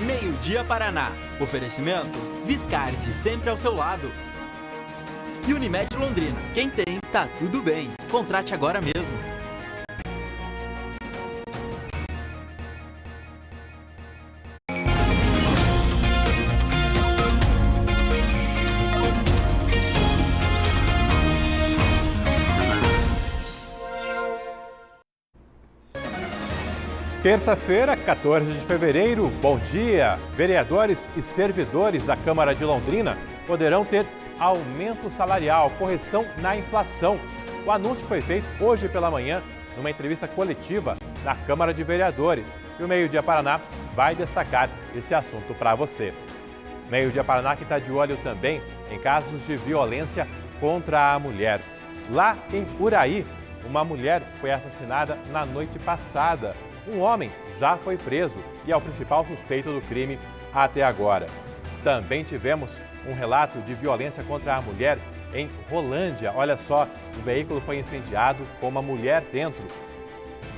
Meio-Dia Paraná. Oferecimento Viscardi, sempre ao seu lado. E Unimed Londrina. Quem tem, tá tudo bem. Contrate agora mesmo. Terça-feira, 14 de fevereiro, bom dia! Vereadores e servidores da Câmara de Londrina poderão ter aumento salarial, correção na inflação. O anúncio foi feito hoje pela manhã, numa entrevista coletiva na Câmara de Vereadores. E o Meio-Dia Paraná vai destacar esse assunto para você. Meio-Dia Paraná que está de olho também em casos de violência contra a mulher. Lá em Uraí, uma mulher foi assassinada na noite passada. Um homem já foi preso e é o principal suspeito do crime até agora. Também tivemos um relato de violência contra a mulher em Rolândia. Olha só, o veículo foi incendiado com uma mulher dentro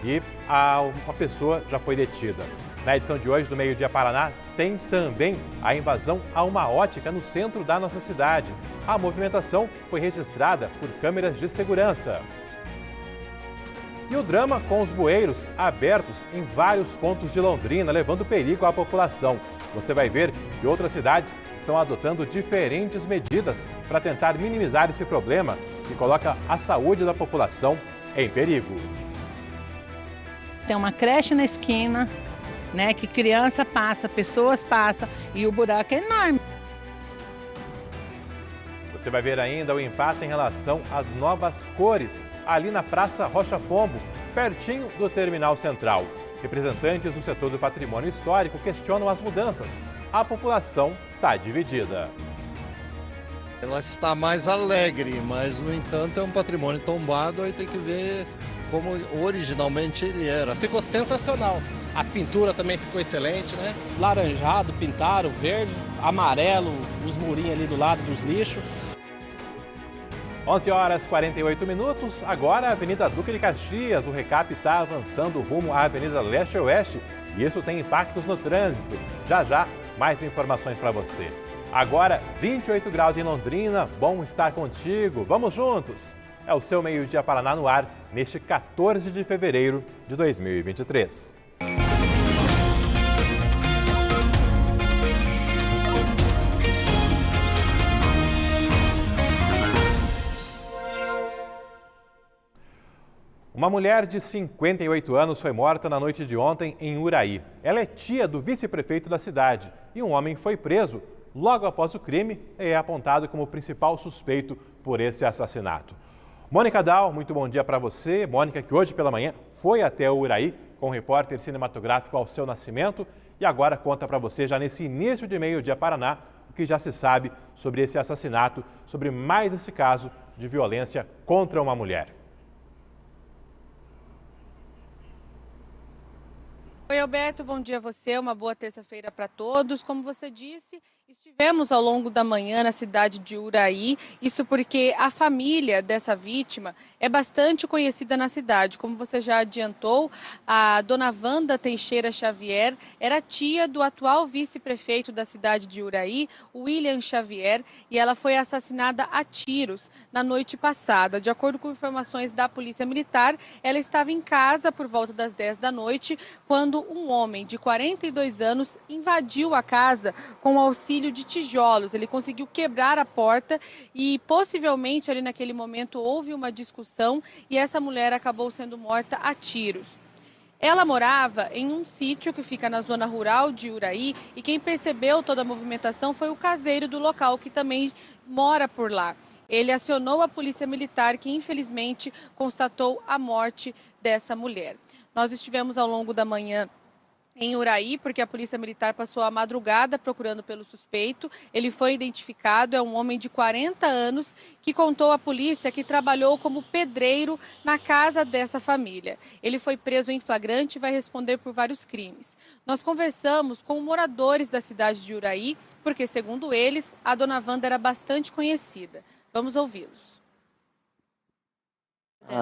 e uma pessoa já foi detida. Na edição de hoje do Meio-Dia Paraná, tem também a invasão a uma ótica no centro da nossa cidade. A movimentação foi registrada por câmeras de segurança. E o drama com os bueiros abertos em vários pontos de Londrina, levando perigo à população. Você vai ver que outras cidades estão adotando diferentes medidas para tentar minimizar esse problema que coloca a saúde da população em perigo. Tem uma creche na esquina, né, que criança passa, pessoas passam e o buraco é enorme. Você vai ver ainda o impasse em relação às novas cores, ali na Praça Rocha Pombo, pertinho do Terminal Central. Representantes do setor do patrimônio histórico questionam as mudanças. A população está dividida. Ela está mais alegre, mas, no entanto, é um patrimônio tombado, aí tem que ver como originalmente ele era. Ficou sensacional. A pintura também ficou excelente, né? Laranjado, pintaram, verde, amarelo, os murinhos ali do lado dos lixos. 11 horas 48 minutos, agora a Avenida Duque de Caxias. O Recap está avançando rumo à Avenida Leste-Oeste e isso tem impactos no trânsito. Já já, mais informações para você. Agora, 28 graus em Londrina, bom estar contigo. Vamos juntos! É o seu Meio-Dia Paraná no ar, neste 14 de fevereiro de 2023. Uma mulher de 58 anos foi morta na noite de ontem em Uraí. Ela é tia do vice-prefeito da cidade e um homem foi preso logo após o crime e é apontado como o principal suspeito por esse assassinato. Mônica Dal, muito bom dia para você. Mônica, que hoje pela manhã foi até o Uraí com o repórter cinematográfico Alceu Nascimento e agora conta para você, já nesse início de Meio-Dia Paraná, o que já se sabe sobre esse assassinato, sobre mais esse caso de violência contra uma mulher. Oi, Alberto, bom dia a você, uma boa terça-feira para todos. Como você disse, estivemos ao longo da manhã na cidade de Uraí, isso porque a família dessa vítima é bastante conhecida na cidade. Como você já adiantou, a dona Wanda Teixeira Xavier era tia do atual vice-prefeito da cidade de Uraí, William Xavier, e ela foi assassinada a tiros na noite passada. De acordo com informações da Polícia Militar, ela estava em casa por volta das 10 da noite, quando um homem de 42 anos invadiu a casa com o auxílio de tijolos. Ele conseguiu quebrar a porta e possivelmente ali naquele momento houve uma discussão e essa mulher acabou sendo morta a tiros. Ela morava em um sítio que fica na zona rural de Uraí e quem percebeu toda a movimentação foi o caseiro do local, que também mora por lá. Ele acionou a polícia militar, que infelizmente constatou a morte dessa mulher. Nós estivemos ao longo da manhã em Uraí, porque a Polícia Militar passou a madrugada procurando pelo suspeito. Ele foi identificado, é um homem de 40 anos que contou à polícia que trabalhou como pedreiro na casa dessa família. Ele foi preso em flagrante e vai responder por vários crimes. Nós conversamos com moradores da cidade de Uraí, porque, segundo eles, a dona Wanda era bastante conhecida. Vamos ouvi-los.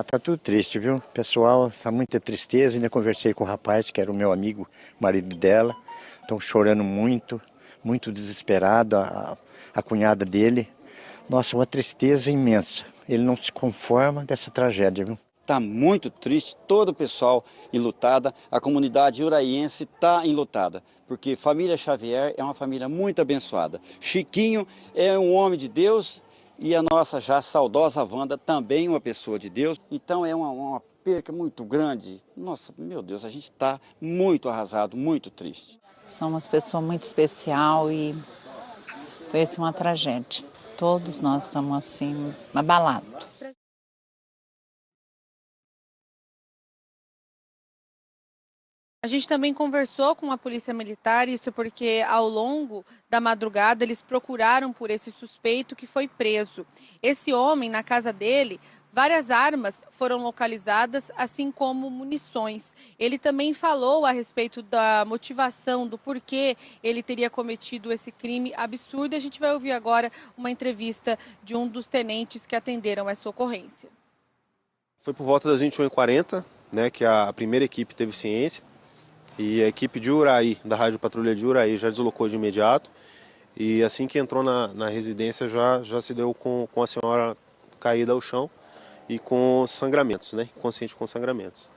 Tá tudo triste, viu? Pessoal, tá muita tristeza. Ainda conversei com o rapaz, que era o meu amigo, marido dela. estão chorando muito, muito desesperado, a cunhada dele. Nossa, uma tristeza imensa. Ele não se conforma dessa tragédia, viu? Está muito triste, todo o pessoal enlutada, a comunidade uraiense está enlutada, porque família Xavier é uma família muito abençoada. Chiquinho é um homem de Deus e a nossa já saudosa Wanda também uma pessoa de Deus. Então é uma perca muito grande. Nossa, meu Deus, a gente está muito arrasado, muito triste. São umas pessoas muito especial e foi assim uma tragédia. Todos nós estamos assim, abalados. A gente também conversou com a Polícia Militar, isso porque ao longo da madrugada eles procuraram por esse suspeito que foi preso. Esse homem, na casa dele, várias armas foram localizadas, assim como munições. Ele também falou a respeito da motivação, do porquê ele teria cometido esse crime absurdo. E a gente vai ouvir agora uma entrevista de um dos tenentes que atenderam essa ocorrência. Foi por volta das 21h40, né, que a primeira equipe teve ciência. E a equipe de Uraí, da Rádio Patrulha de Uraí, já deslocou de imediato. E assim que entrou na residência, já se deu com a senhora caída ao chão e com sangramentos, né? Consciente com sangramentos.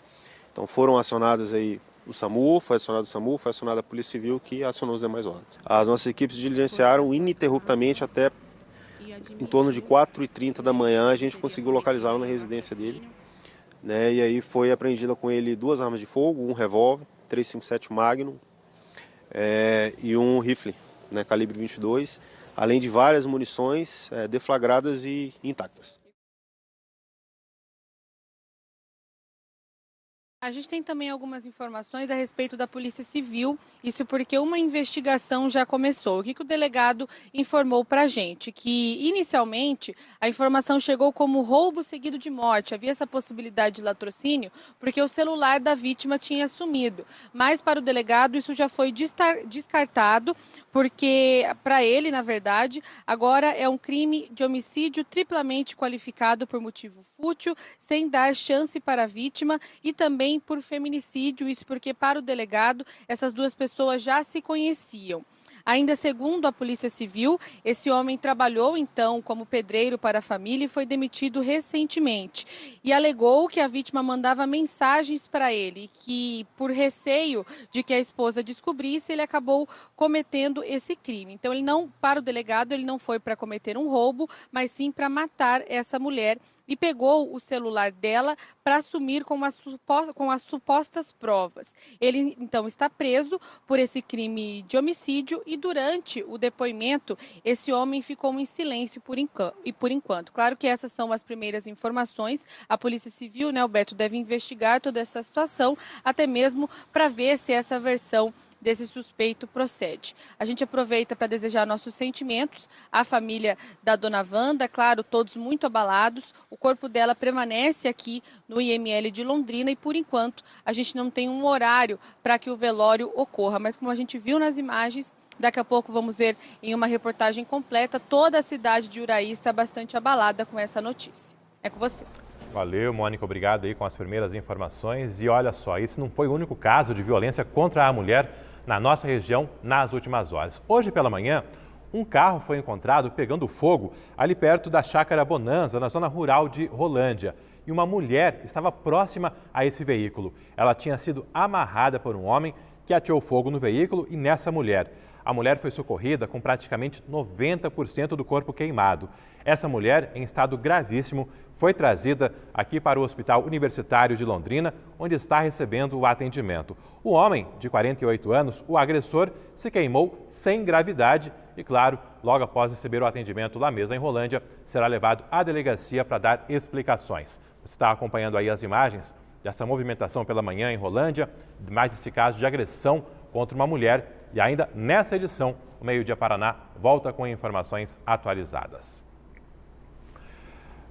Então foram acionadas aí o SAMU, foi acionada a Polícia Civil, que acionou os demais órgãos. As nossas equipes diligenciaram ininterruptamente até em torno de 4h30 da manhã, a gente conseguiu localizá-lo na residência dele. Né? E aí foi apreendida com ele 2 armas de fogo, um revólver, 357 Magnum e um rifle, né, calibre 22, além de várias munições deflagradas e intactas. A gente tem também algumas informações a respeito da Polícia Civil, isso porque uma investigação já começou. O que o delegado informou para a gente? Que, inicialmente, a informação chegou como roubo seguido de morte. Havia essa possibilidade de latrocínio, porque o celular da vítima tinha sumido. Mas, para o delegado, isso já foi descartado, porque, para ele, na verdade, agora é um crime de homicídio triplamente qualificado por motivo fútil, sem dar chance para a vítima e também por feminicídio, isso porque para o delegado essas duas pessoas já se conheciam. Ainda segundo a Polícia Civil, esse homem trabalhou então como pedreiro para a família e foi demitido recentemente. E alegou que a vítima mandava mensagens para ele e que, por receio de que a esposa descobrisse, ele acabou cometendo esse crime. Então, para o delegado, ele não foi para cometer um roubo, mas sim para matar essa mulher. E pegou o celular dela para sumir com as supostas provas. Ele, então, está preso por esse crime de homicídio e, durante o depoimento, esse homem ficou em silêncio por enquanto. Claro que essas são as primeiras informações. A Polícia Civil, né, Alberto, deve investigar toda essa situação, até mesmo para ver se essa versão desse suspeito procede. A gente aproveita para desejar nossos sentimentos à família da dona Wanda, claro, todos muito abalados. O corpo dela permanece aqui no IML de Londrina e, por enquanto, a gente não tem um horário para que o velório ocorra. Mas, como a gente viu nas imagens, daqui a pouco vamos ver em uma reportagem completa, toda a cidade de Uraí está bastante abalada com essa notícia. É com você. Valeu, Mônica, obrigado aí com as primeiras informações. E olha só, esse não foi o único caso de violência contra a mulher na nossa região nas últimas horas. Hoje pela manhã, um carro foi encontrado pegando fogo ali perto da Chácara Bonanza, na zona rural de Rolândia. E uma mulher estava próxima a esse veículo. Ela tinha sido amarrada por um homem que ateou fogo no veículo e nessa mulher. A mulher foi socorrida com praticamente 90% do corpo queimado. Essa mulher, em estado gravíssimo, foi trazida aqui para o Hospital Universitário de Londrina, onde está recebendo o atendimento. O homem, de 48 anos, o agressor, se queimou sem gravidade e, claro, logo após receber o atendimento lá mesmo em Rolândia, será levado à delegacia para dar explicações. Você está acompanhando aí as imagens dessa movimentação pela manhã em Rolândia, mais desse caso de agressão contra uma mulher. E ainda nessa edição, o Meio Dia Paraná volta com informações atualizadas.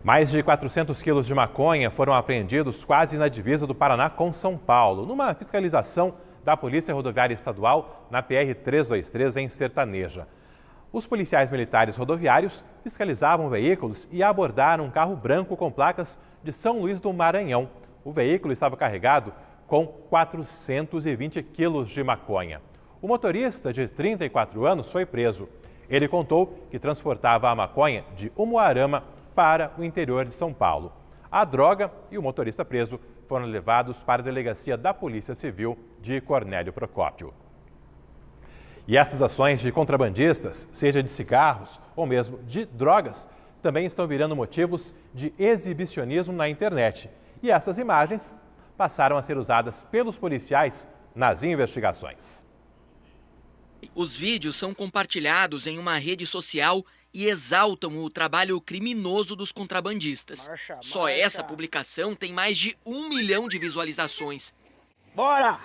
Mais de 400 quilos de maconha foram apreendidos quase na divisa do Paraná com São Paulo, numa fiscalização da Polícia Rodoviária Estadual na PR-323 em Sertaneja. Os policiais militares rodoviários fiscalizavam veículos e abordaram um carro branco com placas de São Luís do Maranhão. O veículo estava carregado com 420 quilos de maconha. O motorista, de 34 anos, foi preso. Ele contou que transportava a maconha de Umuarama para o interior de São Paulo. A droga e o motorista preso foram levados para a delegacia da Polícia Civil de Cornélio Procópio. E essas ações de contrabandistas, seja de cigarros ou mesmo de drogas, também estão virando motivos de exibicionismo na internet. E essas imagens passaram a ser usadas pelos policiais nas investigações. Os vídeos são compartilhados em uma rede social e exaltam o trabalho criminoso dos contrabandistas. Só essa publicação tem mais de 1 milhão de visualizações. Bora!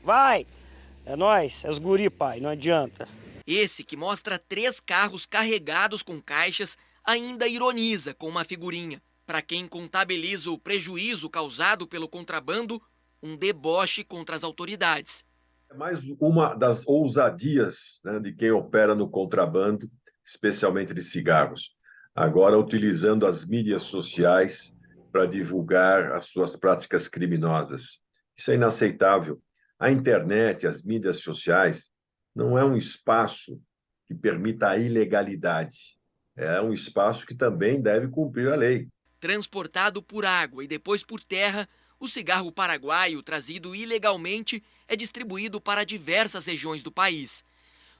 Vai! É nóis, é os guri, pai, não adianta. Esse, que mostra 3 carros carregados com caixas, ainda ironiza com uma figurinha. Para quem contabiliza o prejuízo causado pelo contrabando, um deboche contra as autoridades. É mais uma das ousadias, né, de quem opera no contrabando, especialmente de cigarros. Agora utilizando as mídias sociais para divulgar as suas práticas criminosas. Isso é inaceitável. A internet, as mídias sociais, não é um espaço que permita a ilegalidade. É um espaço que também deve cumprir a lei. Transportado por água e depois por terra, o cigarro paraguaio trazido ilegalmente é distribuído para diversas regiões do país.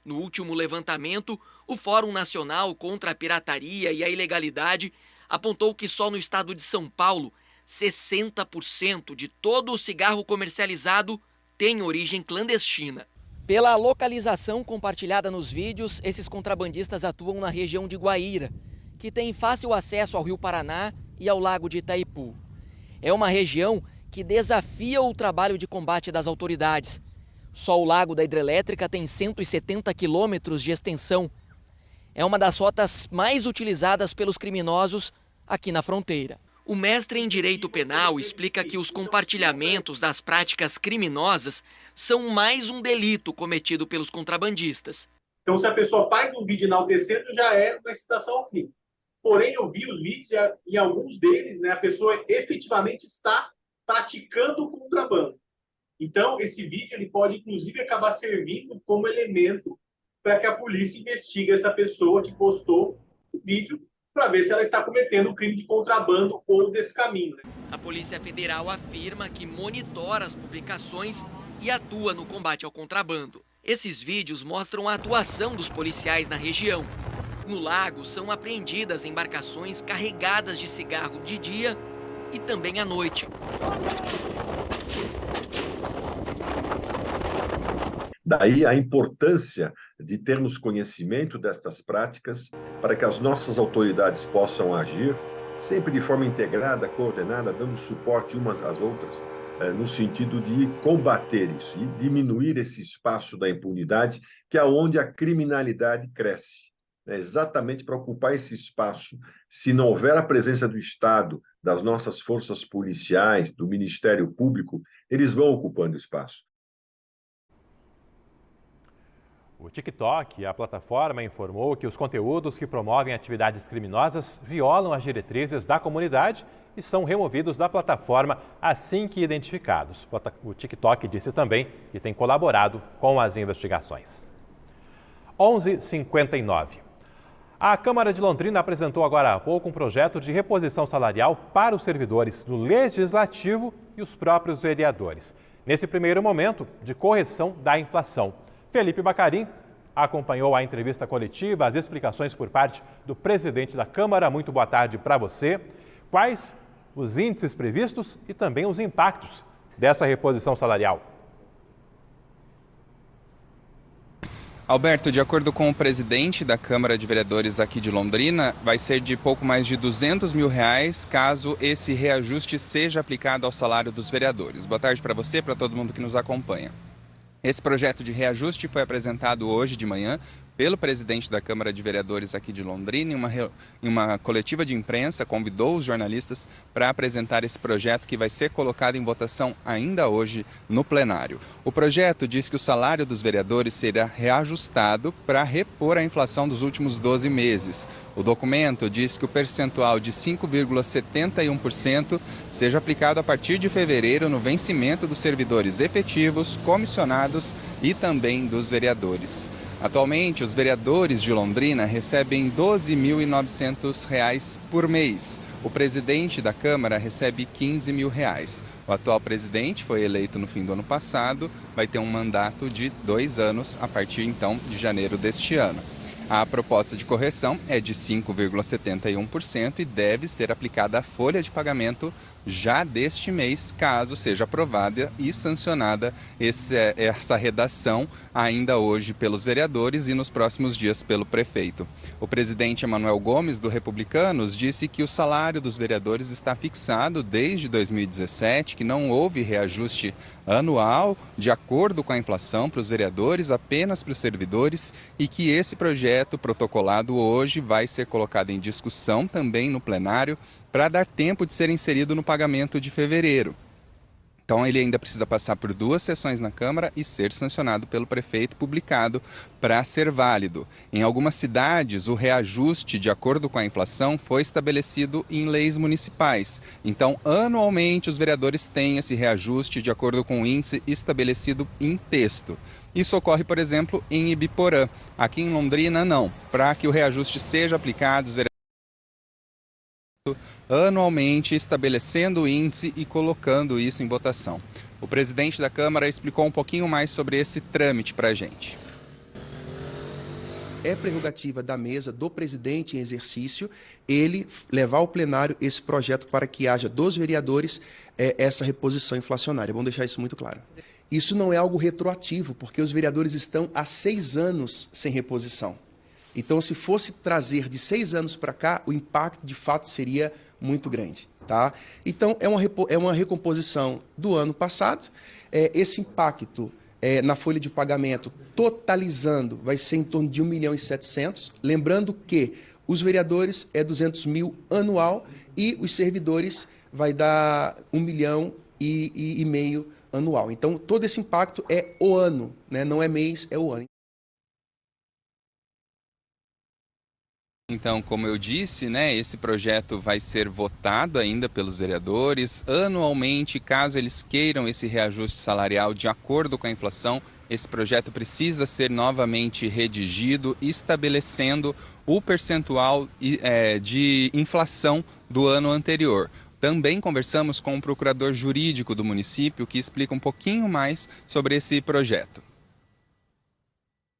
No último levantamento, o Fórum Nacional contra a Pirataria e a Ilegalidade apontou que só no estado de São Paulo, 60% de todo o cigarro comercializado tem origem clandestina. Pela localização compartilhada nos vídeos, esses contrabandistas atuam na região de Guaíra, que tem fácil acesso ao Rio Paraná e ao Lago de Itaipu. É uma região que desafia o trabalho de combate das autoridades. Só o Lago da Hidrelétrica tem 170 quilômetros de extensão. É uma das rotas mais utilizadas pelos criminosos aqui na fronteira. O mestre em Direito Penal explica que os compartilhamentos das práticas criminosas são mais um delito cometido pelos contrabandistas. Então, se a pessoa faz um vídeo enaltecendo, já é uma incitação ao crime. Porém, eu vi os vídeos e em alguns deles, né, a pessoa efetivamente está praticando o contrabando. Então, esse vídeo ele pode, inclusive, acabar servindo como elemento para que a polícia investigue essa pessoa que postou o vídeo, para ver se ela está cometendo um crime de contrabando ou desse caminho. A Polícia Federal afirma que monitora as publicações e atua no combate ao contrabando. Esses vídeos mostram a atuação dos policiais na região. No lago são apreendidas embarcações carregadas de cigarro de dia e também à noite. Daí a importância de termos conhecimento destas práticas para que as nossas autoridades possam agir sempre de forma integrada, coordenada, dando suporte umas às outras, no sentido de combater isso e diminuir esse espaço da impunidade, que é onde a criminalidade cresce. É exatamente para ocupar esse espaço. Se não houver a presença do Estado, das nossas forças policiais, do Ministério Público, eles vão ocupando espaço. O TikTok, a plataforma, informou que os conteúdos que promovem atividades criminosas violam as diretrizes da comunidade e são removidos da plataforma assim que identificados. O TikTok disse também que tem colaborado com as investigações. 11h59. A Câmara de Londrina apresentou agora há pouco um projeto de reposição salarial para os servidores do Legislativo e os próprios vereadores, nesse primeiro momento de correção da inflação. Felipe Bacarim acompanhou a entrevista coletiva, as explicações por parte do presidente da Câmara. Muito boa tarde para você. Quais os índices previstos e também os impactos dessa reposição salarial? Alberto, de acordo com o presidente da Câmara de Vereadores aqui de Londrina, vai ser de pouco mais de R$200 mil caso esse reajuste seja aplicado ao salário dos vereadores. Boa tarde para você e para todo mundo que nos acompanha. Esse projeto de reajuste foi apresentado hoje de manhã pelo presidente da Câmara de Vereadores aqui de Londrina, em uma coletiva de imprensa, convidou os jornalistas para apresentar esse projeto que vai ser colocado em votação ainda hoje no plenário. O projeto diz que o salário dos vereadores será reajustado para repor a inflação dos últimos 12 meses. O documento diz que o percentual de 5,71% seja aplicado a partir de fevereiro no vencimento dos servidores efetivos, comissionados e também dos vereadores. Atualmente, os vereadores de Londrina recebem R$ 12.900 por mês. O presidente da Câmara recebe R$ 15 mil. O atual presidente foi eleito no fim do ano passado, vai ter um mandato de 2 anos a partir então de janeiro deste ano. A proposta de correção é de 5,71% e deve ser aplicada à folha de pagamento já deste mês, caso seja aprovada e sancionada essa redação ainda hoje pelos vereadores e nos próximos dias pelo prefeito. O presidente Emanuel Gomes, do Republicanos, disse que o salário dos vereadores está fixado desde 2017, que não houve reajuste anual de acordo com a inflação para os vereadores, apenas para os servidores, e que esse projeto protocolado hoje vai ser colocado em discussão também no plenário para dar tempo de ser inserido no pagamento de fevereiro. Então ele ainda precisa passar por 2 sessões na Câmara e ser sancionado pelo prefeito, publicado para ser válido. Em algumas cidades, o reajuste de acordo com a inflação foi estabelecido em leis municipais. Então, anualmente, os vereadores têm esse reajuste de acordo com o índice estabelecido em texto. Isso ocorre, por exemplo, em Ibiporã. Aqui em Londrina, não. Para que o reajuste seja aplicado, os vereadores anualmente estabelecendo o índice e colocando isso em votação. O presidente da Câmara explicou um pouquinho mais sobre esse trâmite para a gente. É prerrogativa da mesa, do presidente em exercício, ele levar ao plenário esse projeto para que haja dos vereadores essa reposição inflacionária. Vamos deixar isso muito claro. Isso não é algo retroativo, porque os vereadores estão há 6 anos sem reposição. Então, se fosse trazer de 6 anos para cá, o impacto de fato seria muito grande. Tá? Então, é uma recomposição do ano passado. Esse impacto na folha de pagamento, totalizando, vai ser em torno de 1.700.000. Lembrando que os vereadores é 200 mil anual e os servidores vai dar 1,5 milhão anual. Então, todo esse impacto é o ano, né? Não é mês, é o ano. Então, como eu disse, né, esse projeto vai ser votado ainda pelos vereadores. Anualmente, caso eles queiram esse reajuste salarial de acordo com a inflação, esse projeto precisa ser novamente redigido, estabelecendo o percentual de inflação do ano anterior. Também conversamos com o procurador jurídico do município, que explica um pouquinho mais sobre esse projeto.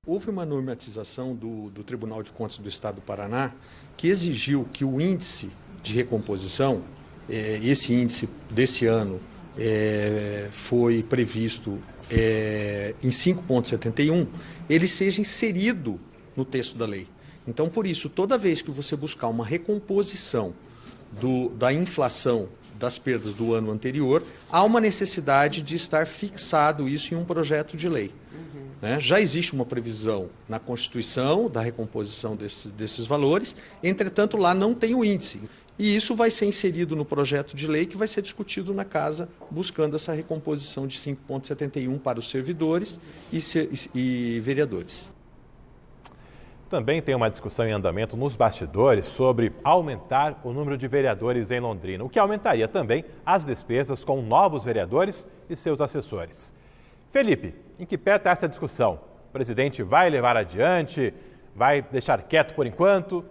Houve uma normatização do Tribunal de Contas do Estado do Paraná que exigiu que o índice de recomposição, esse índice desse ano foi previsto em 5,71, ele seja inserido no texto da lei. Então, por isso, toda vez que você buscar uma recomposição da inflação das perdas do ano anterior, há uma necessidade de estar fixado isso em um projeto de lei. Já existe uma previsão na Constituição da recomposição desses valores, entretanto, lá não tem o índice. E isso vai ser inserido no projeto de lei que vai ser discutido na Casa, buscando essa recomposição de 5,71 para os servidores e vereadores. Também tem uma discussão em andamento nos bastidores sobre aumentar o número de vereadores em Londrina, o que aumentaria também as despesas com novos vereadores e seus assessores. Felipe, em que pé está essa discussão? O presidente vai levar adiante? Vai deixar quieto por enquanto?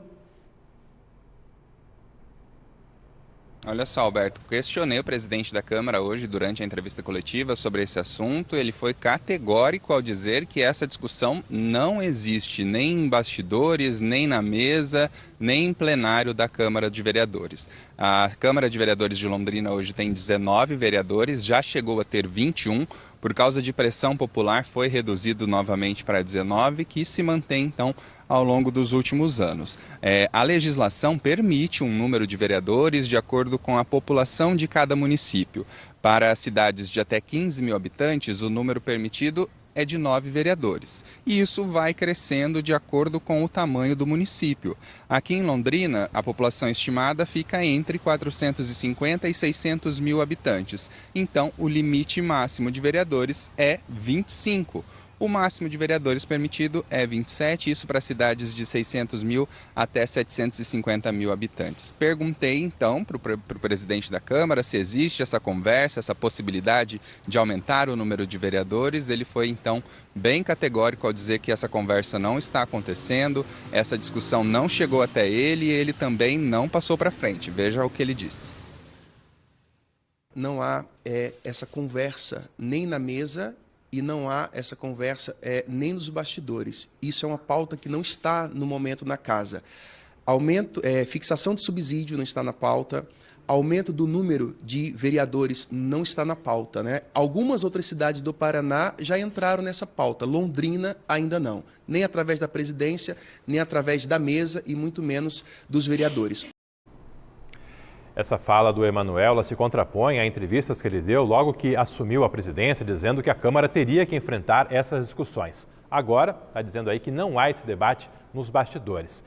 Olha só, Alberto, questionei o presidente da Câmara hoje durante a entrevista coletiva sobre esse assunto. Ele foi categórico ao dizer que essa discussão não existe nem em bastidores, nem na mesa, nem em plenário da Câmara de Vereadores. A Câmara de Vereadores de Londrina hoje tem 19 vereadores, já chegou a ter 21. Por causa de pressão popular, foi reduzido novamente para 19, que se mantém, então, ao longo dos últimos anos. A legislação permite um número de vereadores de acordo com a população de cada município. Para cidades de até 15 mil habitantes, o número permitido é de 9 vereadores. E isso vai crescendo de acordo com o tamanho do município. Aqui em Londrina, a população estimada fica entre 450 e 600 mil habitantes. Então, o limite máximo de vereadores é 25. O máximo de vereadores permitido é 27, isso para cidades de 600 mil até 750 mil habitantes. Perguntei, então, para o presidente da Câmara se existe essa conversa, essa possibilidade de aumentar o número de vereadores. Ele foi, então, bem categórico ao dizer que essa conversa não está acontecendo, essa discussão não chegou até ele e ele também não passou para frente. Veja o que ele disse. Não há essa conversa nem na mesa e não há essa conversa nem nos bastidores. Isso é uma pauta que não está no momento na casa. Fixação de subsídio não está na pauta, aumento do número de vereadores não está na pauta, né? Algumas outras cidades do Paraná já entraram nessa pauta, Londrina ainda não, nem através da presidência, nem através da mesa e muito menos dos vereadores. Essa fala do Emanuel se contrapõe a entrevistas que ele deu logo que assumiu a presidência, dizendo que a Câmara teria que enfrentar essas discussões. Agora, está dizendo aí que não há esse debate nos bastidores.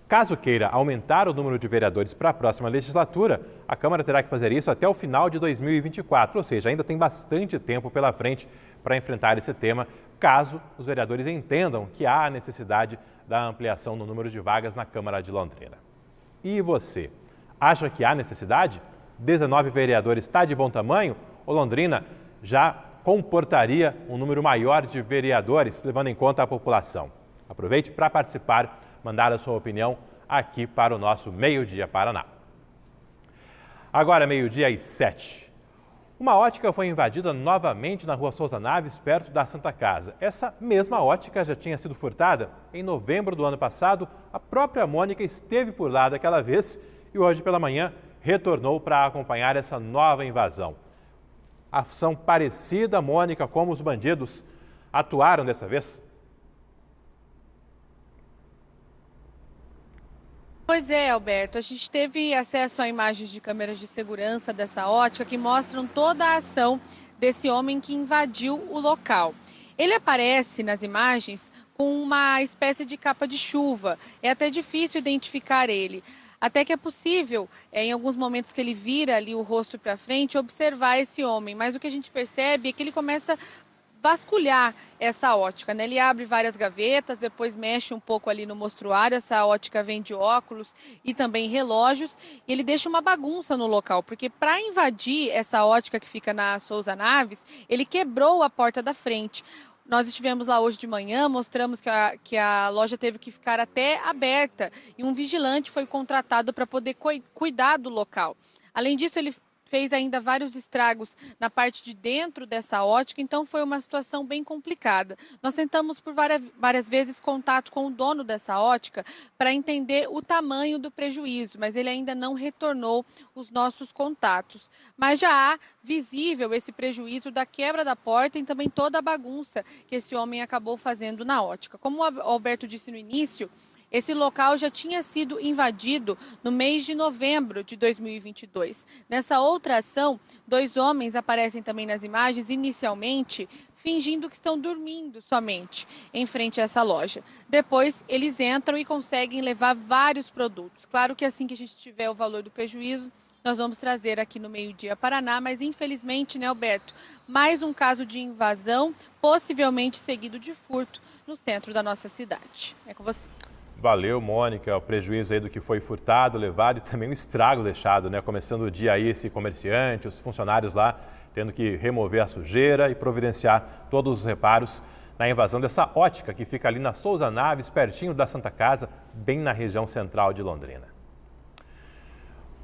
Caso queira aumentar o número de vereadores para a próxima legislatura, a Câmara terá que fazer isso até o final de 2024, ou seja, ainda tem bastante tempo pela frente para enfrentar esse tema, caso os vereadores entendam que há a necessidade da ampliação no número de vagas na Câmara de Londrina. E você? Acha que há necessidade? 19 vereadores está de bom tamanho? Ou Londrina já comportaria um número maior de vereadores, levando em conta a população? Aproveite para participar, mandar a sua opinião aqui para o nosso Meio Dia Paraná. Agora, 12:07. Uma ótica foi invadida novamente na Rua Souza Naves, perto da Santa Casa. Essa mesma ótica já tinha sido furtada em novembro do ano passado. A própria Mônica esteve por lá daquela vez e hoje pela manhã retornou para acompanhar essa nova invasão. Ação parecida, Mônica, como os bandidos atuaram dessa vez? Pois é, Alberto, a gente teve acesso a imagens de câmeras de segurança dessa ótica que mostram toda a ação desse homem que invadiu o local. Ele aparece nas imagens com uma espécie de capa de chuva, é até difícil identificar ele. Até que é possível, em alguns momentos que ele vira ali o rosto para frente, observar esse homem. Mas o que a gente percebe é que ele começa a vasculhar essa ótica, né? Ele abre várias gavetas, depois mexe um pouco ali no mostruário. Essa ótica vende óculos e também relógios. E ele deixa uma bagunça no local, porque para invadir essa ótica que fica na Souza Naves, ele quebrou a porta da frente. Nós estivemos lá hoje de manhã, mostramos que a loja teve que ficar até aberta e um vigilante foi contratado para poder cuidar do local. Além disso, ele fez ainda vários estragos na parte de dentro dessa ótica, então foi uma situação bem complicada. Nós tentamos por várias vezes contato com o dono dessa ótica para entender o tamanho do prejuízo, mas ele ainda não retornou os nossos contatos. Mas já há visível esse prejuízo da quebra da porta e também toda a bagunça que esse homem acabou fazendo na ótica. Como o Alberto disse no início, esse local já tinha sido invadido no mês de novembro de 2022. Nessa outra ação, 2 homens aparecem também nas imagens, inicialmente fingindo que estão dormindo somente em frente a essa loja. Depois, eles entram e conseguem levar vários produtos. Claro que assim que a gente tiver o valor do prejuízo, nós vamos trazer aqui no Meio Dia Paraná, mas infelizmente, né, Alberto, mais um caso de invasão, possivelmente seguido de furto no centro da nossa cidade. É com você. Valeu, Mônica. O prejuízo aí do que foi furtado, levado e também o estrago deixado, né? Começando o dia aí, esse comerciante, os funcionários lá tendo que remover a sujeira e providenciar todos os reparos na invasão dessa ótica que fica ali na Souza Naves, pertinho da Santa Casa, bem na região central de Londrina.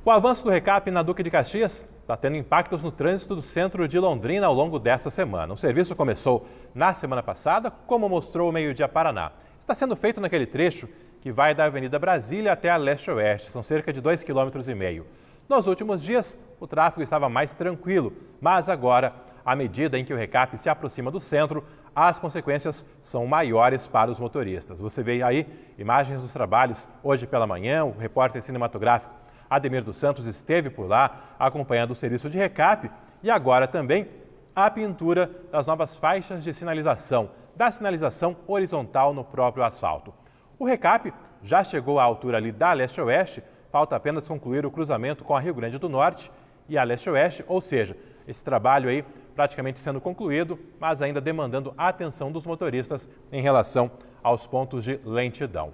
O avanço do recap na Duque de Caxias está tendo impactos no trânsito do centro de Londrina ao longo desta semana. O serviço começou na semana passada, como mostrou o Meio Dia Paraná. Está sendo feito naquele trecho que vai da Avenida Brasília até a Leste-Oeste, são cerca de 2,5 km. Nos últimos dias, o tráfego estava mais tranquilo, mas agora, à medida em que o recap se aproxima do centro, as consequências são maiores para os motoristas. Você vê aí imagens dos trabalhos hoje pela manhã, o repórter cinematográfico Ademir dos Santos esteve por lá acompanhando o serviço de recap e agora também a pintura das novas faixas de sinalização, da sinalização horizontal no próprio asfalto. O recap já chegou à altura ali da leste-oeste, falta apenas concluir o cruzamento com a Rio Grande do Norte e a leste-oeste, ou seja, esse trabalho aí praticamente sendo concluído, mas ainda demandando a atenção dos motoristas em relação aos pontos de lentidão.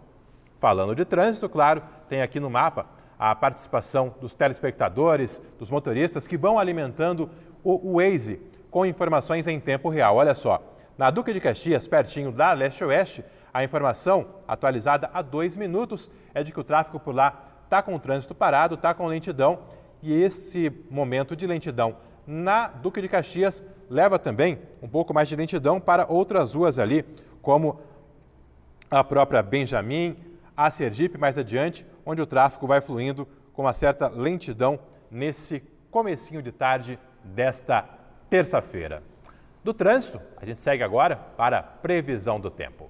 Falando de trânsito, claro, tem aqui no mapa a participação dos telespectadores, dos motoristas que vão alimentando o Waze com informações em tempo real. Olha só, na Duque de Caxias, pertinho da leste-oeste, a informação atualizada há 2 minutos é de que o tráfego por lá está com o trânsito parado, está com lentidão, e esse momento de lentidão na Duque de Caxias leva também um pouco mais de lentidão para outras ruas ali, como a própria Benjamin, a Sergipe mais adiante, onde o tráfego vai fluindo com uma certa lentidão nesse comecinho de tarde desta terça-feira. Do trânsito, a gente segue agora para a previsão do tempo.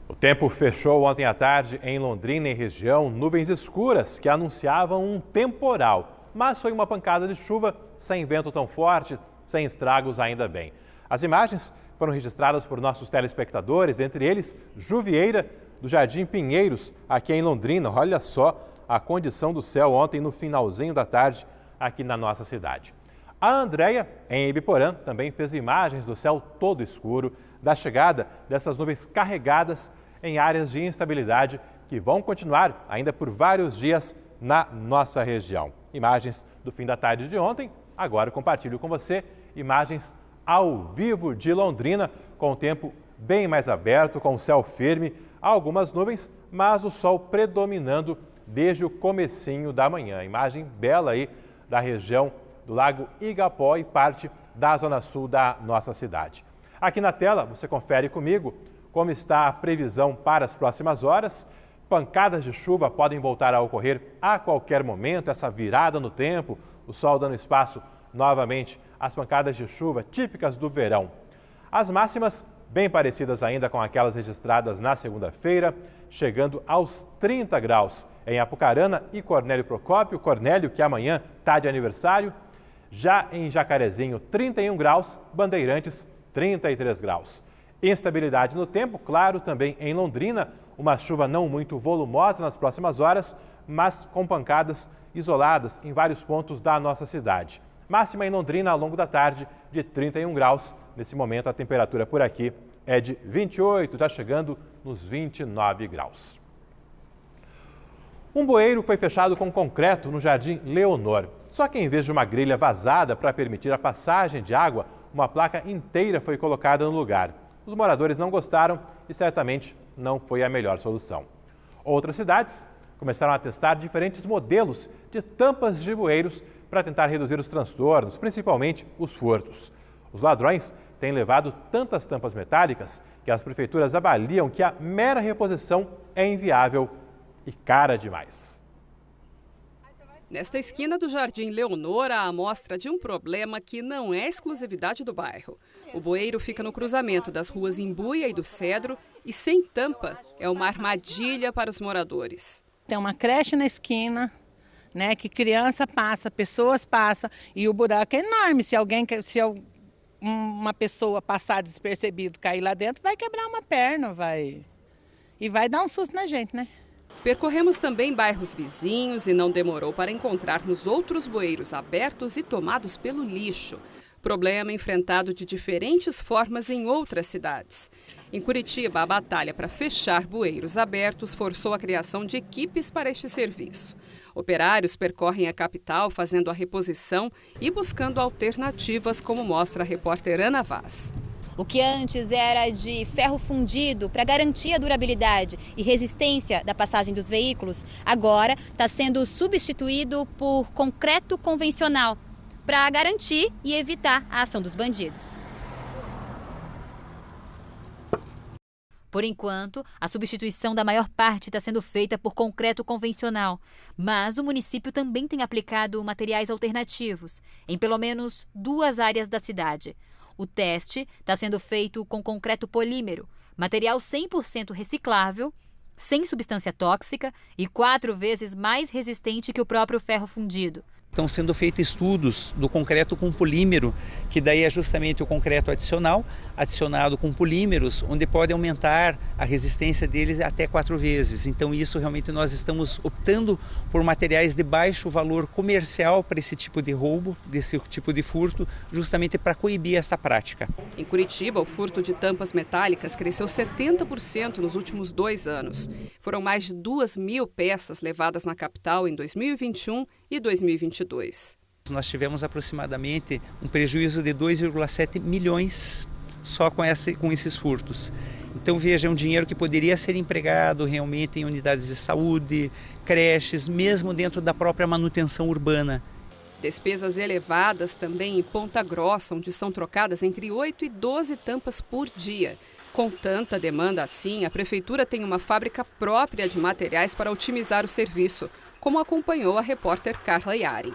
O tempo fechou ontem à tarde em Londrina e região, nuvens escuras que anunciavam um temporal, mas foi uma pancada de chuva sem vento tão forte, sem estragos ainda bem. As imagens foram registradas por nossos telespectadores, entre eles Juvieira, do Jardim Pinheiros, aqui em Londrina. Olha só a condição do céu ontem no finalzinho da tarde aqui na nossa cidade. A Andréia, em Ibiporã, também fez imagens do céu todo escuro, da chegada dessas nuvens carregadas em áreas de instabilidade que vão continuar ainda por vários dias na nossa região. Imagens do fim da tarde de ontem, agora compartilho com você imagens ao vivo de Londrina, com o tempo bem mais aberto, com o céu firme, algumas nuvens, mas o sol predominando desde o comecinho da manhã. Imagem bela aí da região do Lago Igapó e parte da zona sul da nossa cidade. Aqui na tela você confere comigo como está a previsão para as próximas horas. Pancadas de chuva podem voltar a ocorrer a qualquer momento, essa virada no tempo, o sol dando espaço novamente às pancadas de chuva típicas do verão. As máximas bem parecidas ainda com aquelas registradas na segunda-feira, chegando aos 30 graus em Apucarana e Cornélio Procópio. Cornélio, que amanhã está de aniversário. Já em Jacarezinho, 31 graus, Bandeirantes, 33 graus. Instabilidade no tempo, claro, também em Londrina, uma chuva não muito volumosa nas próximas horas, mas com pancadas isoladas em vários pontos da nossa cidade. Máxima em Londrina ao longo da tarde de 31 graus. Nesse momento a temperatura por aqui é de 28, já chegando nos 29 graus. Um bueiro foi fechado com concreto no Jardim Leonor. Só que em vez de uma grelha vazada para permitir a passagem de água, uma placa inteira foi colocada no lugar. Os moradores não gostaram e certamente não foi a melhor solução. Outras cidades começaram a testar diferentes modelos de tampas de bueiros para tentar reduzir os transtornos, principalmente os furtos. Os ladrões têm levado tantas tampas metálicas que as prefeituras avaliam que a mera reposição é inviável e cara demais. Nesta esquina do Jardim Leonor, a amostra de um problema que não é exclusividade do bairro. O bueiro fica no cruzamento das ruas Imbuia e do Cedro e, sem tampa, é uma armadilha para os moradores. Tem uma creche na esquina, né, que criança passa, pessoas passam e o buraco é enorme. Se uma pessoa passar despercebido, cair lá dentro, vai quebrar uma perna, e vai dar um susto na gente, né? Percorremos também bairros vizinhos e não demorou para encontrarmos outros bueiros abertos e tomados pelo lixo. Problema enfrentado de diferentes formas em outras cidades. Em Curitiba, a batalha para fechar bueiros abertos forçou a criação de equipes para este serviço. Operários percorrem a capital fazendo a reposição e buscando alternativas, como mostra a repórter Ana Vaz. O que antes era de ferro fundido para garantir a durabilidade e resistência da passagem dos veículos, agora está sendo substituído por concreto convencional para garantir e evitar a ação dos bandidos. Por enquanto, a substituição da maior parte está sendo feita por concreto convencional, mas o município também tem aplicado materiais alternativos em pelo menos 2 áreas da cidade. O teste está sendo feito com concreto polímero, material 100% reciclável, sem substância tóxica e 4 vezes mais resistente que o próprio ferro fundido. Estão sendo feitos estudos do concreto com polímero, que daí é justamente o concreto adicionado com polímeros, onde pode aumentar a resistência deles até 4 vezes. Então isso realmente nós estamos optando por materiais de baixo valor comercial para esse tipo de roubo, desse tipo de furto, justamente para coibir essa prática. Em Curitiba, o furto de tampas metálicas cresceu 70% nos últimos 2 anos. Foram mais de 2.000 peças levadas na capital em 2021 e 2022. Nós tivemos aproximadamente um prejuízo de 2,7 milhões só com esses furtos. Então veja, é um dinheiro que poderia ser empregado realmente em unidades de saúde, creches, mesmo dentro da própria manutenção urbana. Despesas elevadas também em Ponta Grossa, onde são trocadas entre 8 e 12 tampas por dia. Com tanta demanda assim, a Prefeitura tem uma fábrica própria de materiais para otimizar o serviço, como acompanhou a repórter Carla Yari.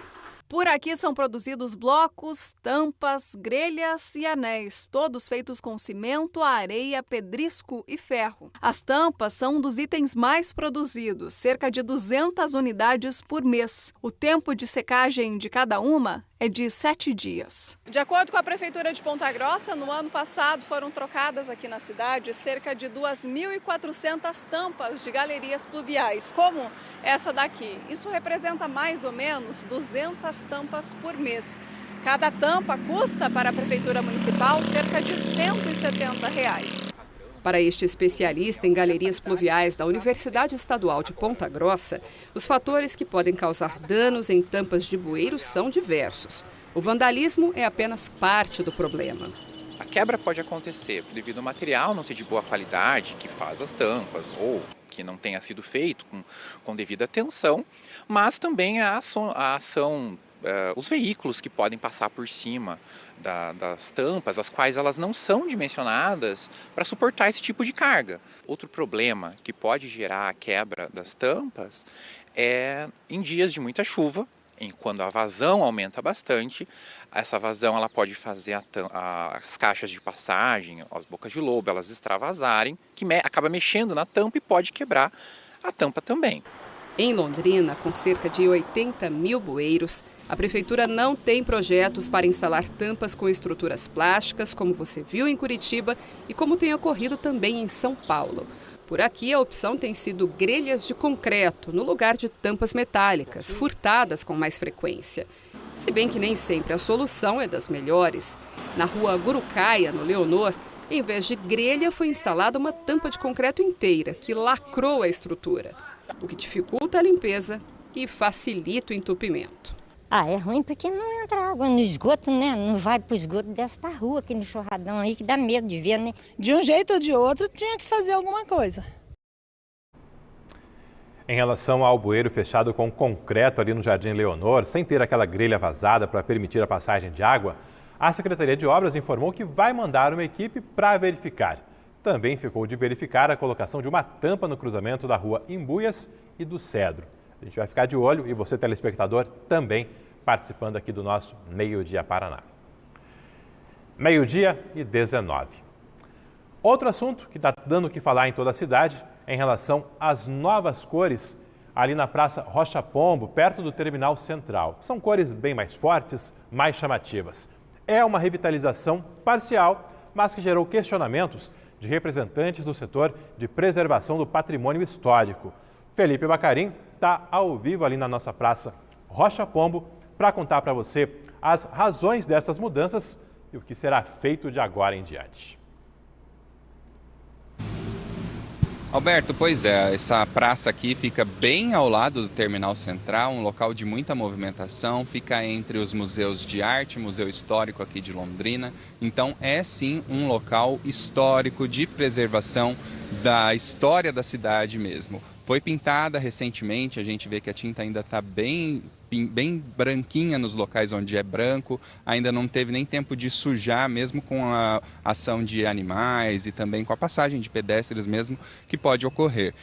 Por aqui são produzidos blocos, tampas, grelhas e anéis, todos feitos com cimento, areia, pedrisco e ferro. As tampas são um dos itens mais produzidos, cerca de 200 unidades por mês. O tempo de secagem de cada uma é de 7 dias. De acordo com a Prefeitura de Ponta Grossa, no ano passado foram trocadas aqui na cidade cerca de 2.400 tampas de galerias pluviais, como essa daqui. Isso representa mais ou menos 200 tampas por mês. Cada tampa custa para a Prefeitura Municipal cerca de R$ 170. Para este especialista em galerias pluviais da Universidade Estadual de Ponta Grossa, os fatores que podem causar danos em tampas de bueiro são diversos. O vandalismo é apenas parte do problema. A quebra pode acontecer devido ao material não ser de boa qualidade, que faz as tampas, ou que não tenha sido feito com devida atenção, mas também a ação os veículos que podem passar por cima das tampas, as quais elas não são dimensionadas para suportar esse tipo de carga. Outro problema que pode gerar a quebra das tampas é em dias de muita chuva, quando a vazão aumenta bastante. Essa vazão ela pode fazer as caixas de passagem, as bocas de lobo, elas extravasarem, que acaba mexendo na tampa e pode quebrar a tampa também. Em Londrina, com cerca de 80 mil bueiros, a Prefeitura não tem projetos para instalar tampas com estruturas plásticas, como você viu em Curitiba e como tem ocorrido também em São Paulo. Por aqui, a opção tem sido grelhas de concreto, no lugar de tampas metálicas, furtadas com mais frequência. Se bem que nem sempre a solução é das melhores. Na rua Gurucaia, no Leonor, em vez de grelha, foi instalada uma tampa de concreto inteira, que lacrou a estrutura, o que dificulta a limpeza e facilita o entupimento. É ruim porque não entra água no esgoto, né? Não vai pro esgoto, desce pra rua, aquele enxurradão aí que dá medo de ver, né? De um jeito ou de outro, tinha que fazer alguma coisa. Em relação ao bueiro fechado com concreto ali no Jardim Leonor, sem ter aquela grelha vazada para permitir a passagem de água, a Secretaria de Obras informou que vai mandar uma equipe para verificar. Também ficou de verificar a colocação de uma tampa no cruzamento da rua Imbuias e do Cedro. A gente vai ficar de olho e você, telespectador, também participando aqui do nosso Meio-Dia Paraná. 12:19. Outro assunto que está dando o que falar em toda a cidade é em relação às novas cores ali na Praça Rocha Pombo, perto do Terminal Central. São cores bem mais fortes, mais chamativas. É uma revitalização parcial, mas que gerou questionamentos de representantes do setor de preservação do patrimônio histórico. Felipe Bacarim está ao vivo ali na nossa Praça Rocha Pombo para contar para você as razões dessas mudanças e o que será feito de agora em diante. Alberto, pois é, essa praça aqui fica bem ao lado do Terminal Central, um local de muita movimentação, fica entre os museus de arte, Museu Histórico aqui de Londrina, então é sim um local histórico de preservação da história da cidade mesmo. Foi pintada recentemente, a gente vê que a tinta ainda está bem branquinha nos locais onde é branco, ainda não teve nem tempo de sujar, mesmo com a ação de animais e também com a passagem de pedestres mesmo, que pode ocorrer.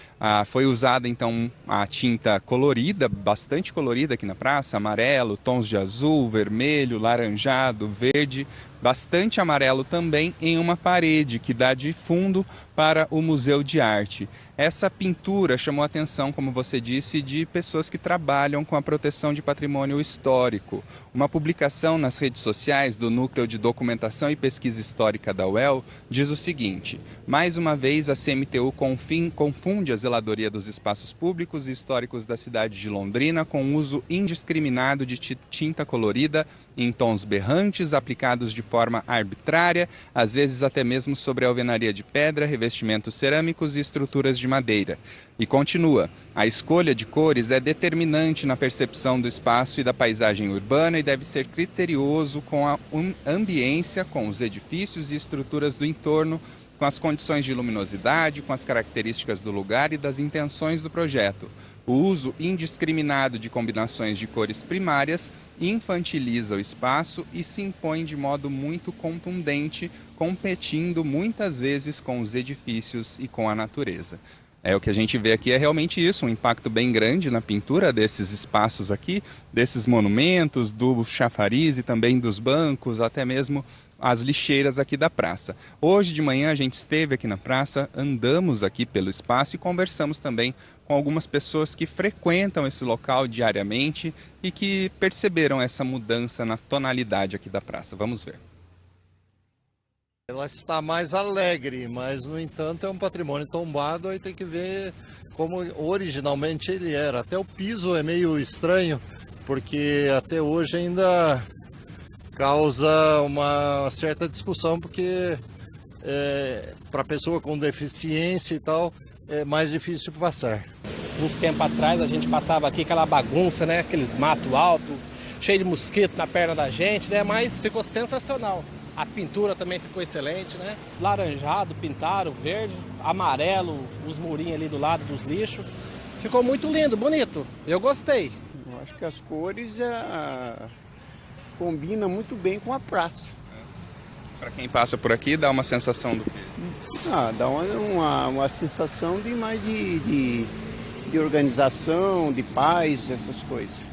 Foi usada então a tinta colorida, bastante colorida aqui na praça, amarelo, tons de azul, vermelho, laranjado, verde, bastante amarelo também em uma parede que dá de fundo para o Museu de Arte. Essa pintura chamou a atenção, como você disse, de pessoas que trabalham com a proteção de patrimônio histórico. Uma publicação nas redes sociais do Núcleo de Documentação e Pesquisa Histórica da UEL diz o seguinte: mais uma vez a CMTU confunde a zeladoria dos espaços públicos e históricos da cidade de Londrina com o uso indiscriminado de tinta colorida em tons berrantes, aplicados de forma arbitrária, às vezes até mesmo sobre a alvenaria de pedra, revestimentos cerâmicos e estruturas de madeira. E continua: a escolha de cores é determinante na percepção do espaço e da paisagem urbana e deve ser criterioso com a ambiência, com os edifícios e estruturas do entorno, com as condições de luminosidade, com as características do lugar e das intenções do projeto. O uso indiscriminado de combinações de cores primárias infantiliza o espaço e se impõe de modo muito contundente, competindo muitas vezes com os edifícios e com a natureza. O que a gente vê aqui é realmente isso, um impacto bem grande na pintura desses espaços aqui, desses monumentos, do chafariz e também dos bancos, até mesmo as lixeiras aqui da praça. Hoje de manhã a gente esteve aqui na praça, andamos aqui pelo espaço e conversamos também com algumas pessoas que frequentam esse local diariamente e que perceberam essa mudança na tonalidade aqui da praça. Vamos ver. Ela está mais alegre, mas no entanto é um patrimônio tombado, aí tem que ver como originalmente ele era. Até o piso é meio estranho, porque até hoje ainda causa uma certa discussão, porque para pessoa com deficiência e tal é mais difícil passar. Uns tempos atrás a gente passava aqui aquela bagunça, né? Aqueles mato alto, cheio de mosquito na perna da gente, né? Mas ficou sensacional. A pintura também ficou excelente, né? Laranjado, pintaram, verde, amarelo, os murinhos ali do lado dos lixos. Ficou muito lindo, bonito. Eu gostei. Eu acho que as cores combinam muito bem com a praça. Para quem passa por aqui, dá uma sensação do quê? Dá uma sensação de mais de organização, de paz, essas coisas.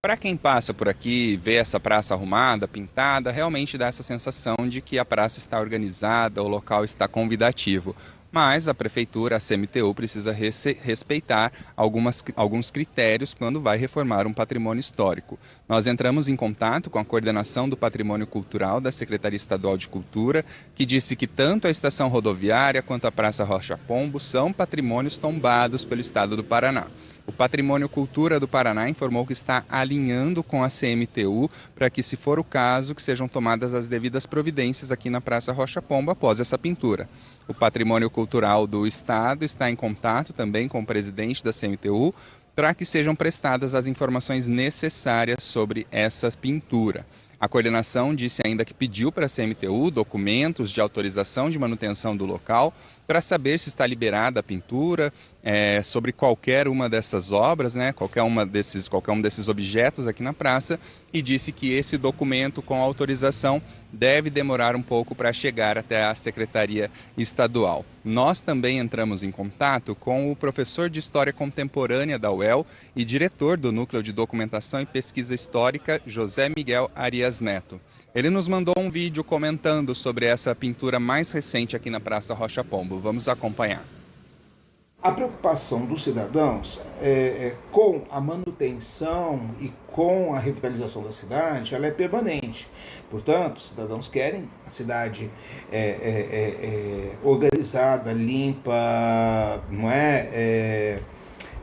Para quem passa por aqui, vê essa praça arrumada, pintada, realmente dá essa sensação de que a praça está organizada, o local está convidativo. Mas a prefeitura, a CMTU, precisa respeitar alguns critérios quando vai reformar um patrimônio histórico. Nós entramos em contato com a coordenação do Patrimônio Cultural da Secretaria Estadual de Cultura, que disse que tanto a estação rodoviária quanto a Praça Rocha Pombo são patrimônios tombados pelo Estado do Paraná. O Patrimônio Cultura do Paraná informou que está alinhando com a CMTU para que, se for o caso, que sejam tomadas as devidas providências aqui na Praça Rocha Pombo após essa pintura. O Patrimônio Cultural do Estado está em contato também com o presidente da CMTU para que sejam prestadas as informações necessárias sobre essa pintura. A coordenação disse ainda que pediu para a CMTU documentos de autorização de manutenção do local para saber se está liberada a pintura, sobre qualquer uma dessas obras, né, qualquer um desses objetos aqui na praça, e disse que esse documento com autorização deve demorar um pouco para chegar até a Secretaria Estadual. Nós também entramos em contato com o professor de História Contemporânea da UEL e diretor do Núcleo de Documentação e Pesquisa Histórica, José Miguel Arias Neto. Ele nos mandou um vídeo comentando sobre essa pintura mais recente aqui na Praça Rocha Pombo. Vamos acompanhar. A preocupação dos cidadãos com a manutenção e com a revitalização da cidade, ela é permanente. Portanto, os cidadãos querem a cidade organizada, limpa, não é?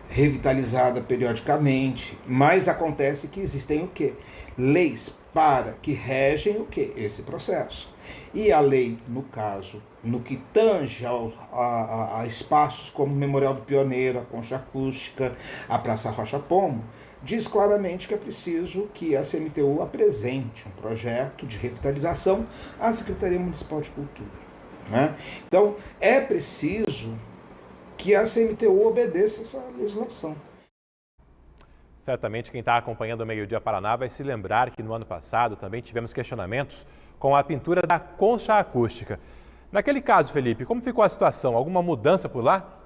Revitalizada periodicamente. Mas acontece que existem o quê? Leis para que regem o quê? Esse processo. E a lei, no caso, no que tange a espaços como o Memorial do Pioneiro, a Concha Acústica, a Praça Rocha Pombo, diz claramente que é preciso que a CMTU apresente um projeto de revitalização à Secretaria Municipal de Cultura, né? Então, é preciso que a CMTU obedeça essa legislação. Certamente quem está acompanhando o Meio Dia Paraná vai se lembrar que no ano passado também tivemos questionamentos com a pintura da Concha Acústica. Naquele caso, Felipe, como ficou a situação? Alguma mudança por lá?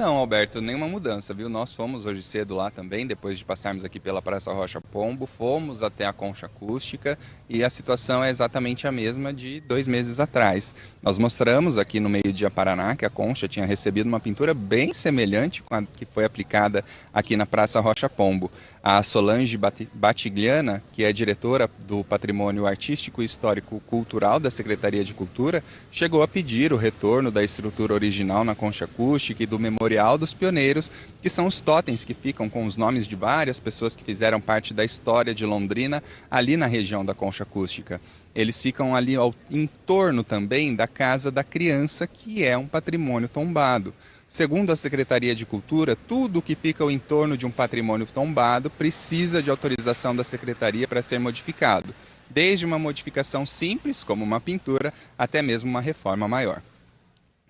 Não, Alberto, nenhuma mudança, viu? Nós fomos hoje cedo lá também, depois de passarmos aqui pela Praça Rocha Pombo, fomos até a Concha Acústica e a situação é exatamente a mesma de 2 meses atrás. Nós mostramos aqui no Meio-Dia Paraná que a Concha tinha recebido uma pintura bem semelhante com a que foi aplicada aqui na Praça Rocha Pombo. A Solange Batigliana, que é diretora do Patrimônio Artístico e Histórico Cultural da Secretaria de Cultura, chegou a pedir o retorno da estrutura original na Concha Acústica e do Memorial dos Pioneiros, que são os totens que ficam com os nomes de várias pessoas que fizeram parte da história de Londrina, ali na região da Concha Acústica. Eles ficam ali em torno também da Casa da Criança, que é um patrimônio tombado. Segundo a Secretaria de Cultura, tudo que fica ao entorno de um patrimônio tombado precisa de autorização da Secretaria para ser modificado, desde uma modificação simples, como uma pintura, até mesmo uma reforma maior.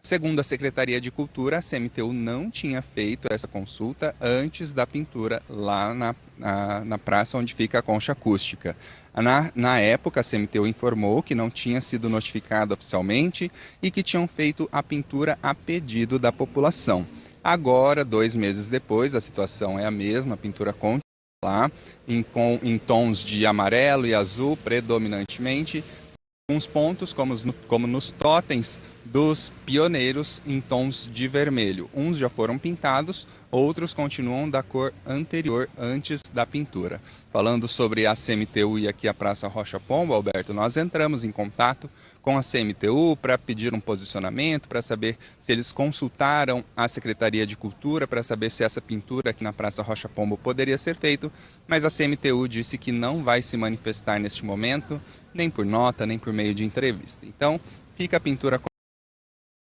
Segundo a Secretaria de Cultura, a CMTU não tinha feito essa consulta antes da pintura lá na praça onde fica a Concha Acústica. Na época, a CMTU informou que não tinha sido notificado oficialmente e que tinham feito a pintura a pedido da população. Agora, 2 meses depois, a situação é a mesma, a pintura continua lá, em tons de amarelo e azul predominantemente, alguns pontos, como nos totens dos pioneiros, em tons de vermelho. Uns já foram pintados, outros continuam da cor anterior, antes da pintura. Falando sobre a CMTU e aqui a Praça Rocha Pombo, Alberto, nós entramos em contato com a CMTU para pedir um posicionamento, para saber se eles consultaram a Secretaria de Cultura, para saber se essa pintura aqui na Praça Rocha Pombo poderia ser feita, mas a CMTU disse que não vai se manifestar neste momento, nem por nota, nem por meio de entrevista. Então, fica a pintura,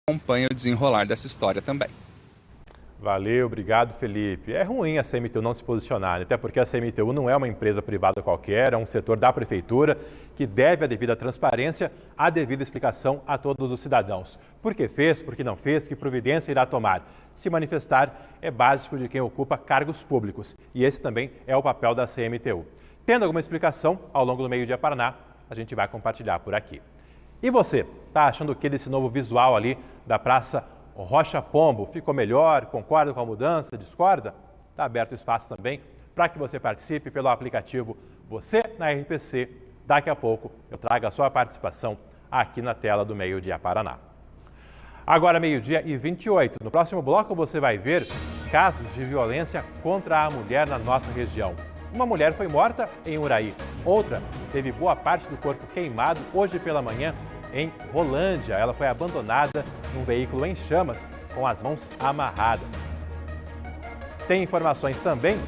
acompanha o desenrolar dessa história também. Valeu, obrigado, Felipe. É ruim a CMTU não se posicionar, até porque a CMTU não é uma empresa privada qualquer, é um setor da Prefeitura que deve a devida transparência, a devida explicação a todos os cidadãos. Por que fez, por que não fez, que providência irá tomar. Se manifestar é básico de quem ocupa cargos públicos e esse também é o papel da CMTU. Tendo alguma explicação, ao longo do Meio-Dia Paraná, a gente vai compartilhar por aqui. E você, tá achando o que desse novo visual ali da Praça Rocha Pombo? Ficou melhor? Concorda com a mudança? Discorda? Está aberto o espaço também para que você participe pelo aplicativo Você na RPC. Daqui a pouco eu trago a sua participação aqui na tela do Meio-Dia Paraná. Agora 12h28. No próximo bloco você vai ver casos de violência contra a mulher na nossa região. Uma mulher foi morta em Uraí. Outra teve boa parte do corpo queimado hoje pela manhã em Rolândia. Ela foi abandonada num veículo em chamas com as mãos amarradas. Tem informações também,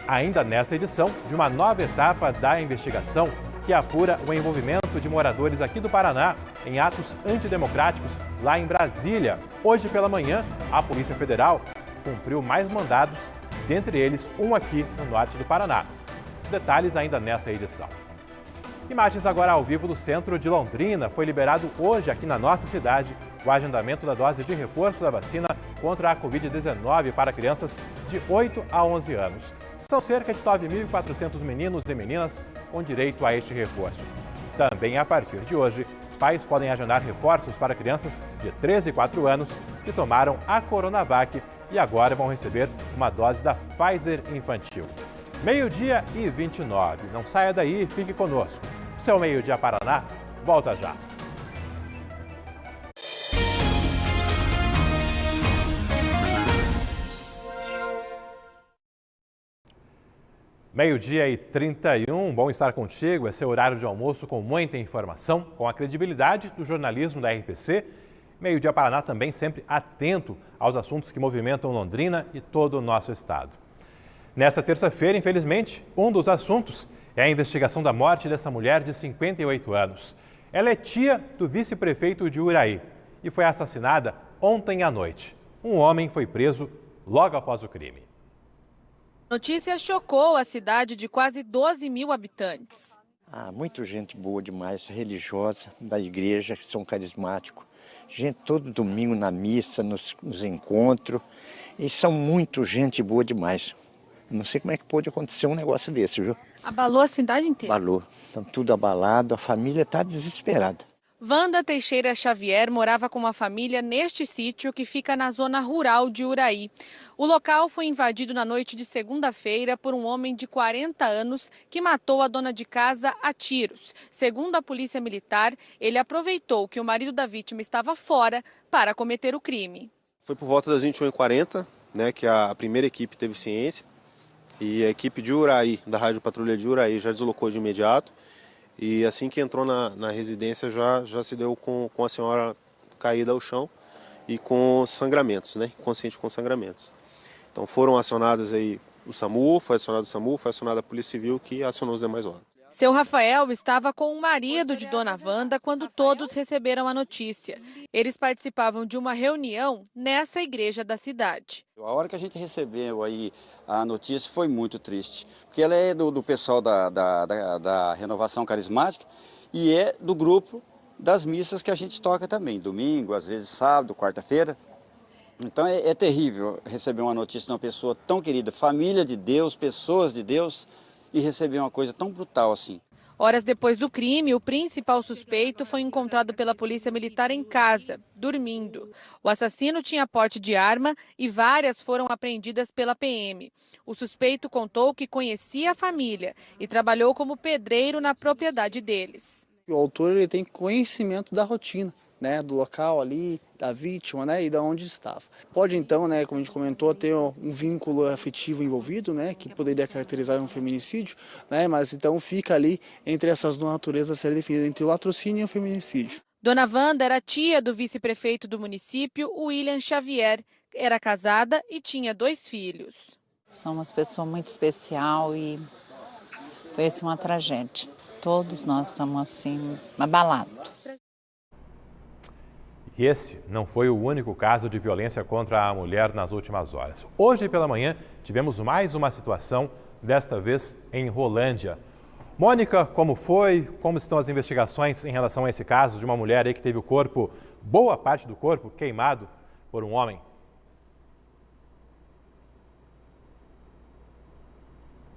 ainda nessa edição, de uma nova etapa da investigação que apura o envolvimento de moradores aqui do Paraná em atos antidemocráticos lá em Brasília. Hoje pela manhã, a Polícia Federal cumpriu mais mandados, dentre eles um aqui no norte do Paraná. Detalhes ainda nessa edição. Imagens agora ao vivo do centro de Londrina. Foi liberado hoje aqui na nossa cidade o agendamento da dose de reforço da vacina contra a Covid-19 para crianças de 8 a 11 anos. São cerca de 9.400 meninos e meninas com direito a este reforço. Também a partir de hoje, pais podem agendar reforços para crianças de 13 e 4 anos que tomaram a Coronavac e agora vão receber uma dose da Pfizer infantil. 12h29. Não saia daí e fique conosco. Seu Meio-Dia Paraná volta já. Meio-dia e 31, bom estar contigo. É seu horário de almoço com muita informação, com a credibilidade do jornalismo da RPC. Meio-Dia Paraná também sempre atento aos assuntos que movimentam Londrina e todo o nosso estado. Nesta terça-feira, infelizmente, um dos assuntos é a investigação da morte dessa mulher de 58 anos. Ela é tia do vice-prefeito de Uraí e foi assassinada ontem à noite. Um homem foi preso logo após o crime. Notícia chocou a cidade de quase 12 mil habitantes. Muita gente boa demais, religiosa, da igreja, que são carismáticos. Gente todo domingo na missa, nos encontros. E são muito gente boa demais. Não sei como é que pode acontecer um negócio desse, viu? Abalou a cidade inteira. Abalou. Estão tudo abalado, a família está desesperada. Wanda Teixeira Xavier morava com uma família neste sítio que fica na zona rural de Uraí. O local foi invadido na noite de segunda-feira por um homem de 40 anos que matou a dona de casa a tiros. Segundo a polícia militar, ele aproveitou que o marido da vítima estava fora para cometer o crime. Foi por volta das 21h40, né, que a primeira equipe teve ciência e a equipe de Uraí, da Rádio Patrulha de Uraí, já deslocou de imediato. E assim que entrou na residência já se deu com a senhora caída ao chão e com sangramentos, né? Consciente com sangramentos. Então foram acionadas aí o SAMU, foi acionada a Polícia Civil que acionou os demais órgãos. Seu Rafael estava com o marido de Dona Wanda quando todos receberam a notícia. Eles participavam de uma reunião nessa igreja da cidade. A hora que a gente recebeu aí a notícia foi muito triste, porque ela é do pessoal da Renovação Carismática e é do grupo das missas que a gente toca também, domingo, às vezes sábado, quarta-feira. Então é terrível receber uma notícia de uma pessoa tão querida, família de Deus, pessoas de Deus, e receber uma coisa tão brutal assim. Horas depois do crime, o principal suspeito foi encontrado pela polícia militar em casa, dormindo. O assassino tinha porte de arma e várias foram apreendidas pela PM. O suspeito contou que conhecia a família e trabalhou como pedreiro na propriedade deles. O autor ele tem conhecimento da rotina, né, do local ali, da vítima, né, e de onde estava. Pode então, né, como a gente comentou, ter um vínculo afetivo envolvido, né, que poderia caracterizar um feminicídio, né, mas então fica ali entre essas duas naturezas a serem definidas, entre o latrocínio e o feminicídio. Dona Wanda era tia do vice-prefeito do município, William Xavier. Era casada e tinha 2 filhos. São uma pessoa muito especial e foi assim uma tragédia. Todos nós estamos assim abalados. E esse não foi o único caso de violência contra a mulher nas últimas horas. Hoje pela manhã tivemos mais uma situação, desta vez em Rolândia. Mônica, como estão as investigações em relação a esse caso de uma mulher aí que teve o corpo, boa parte do corpo, queimado por um homem?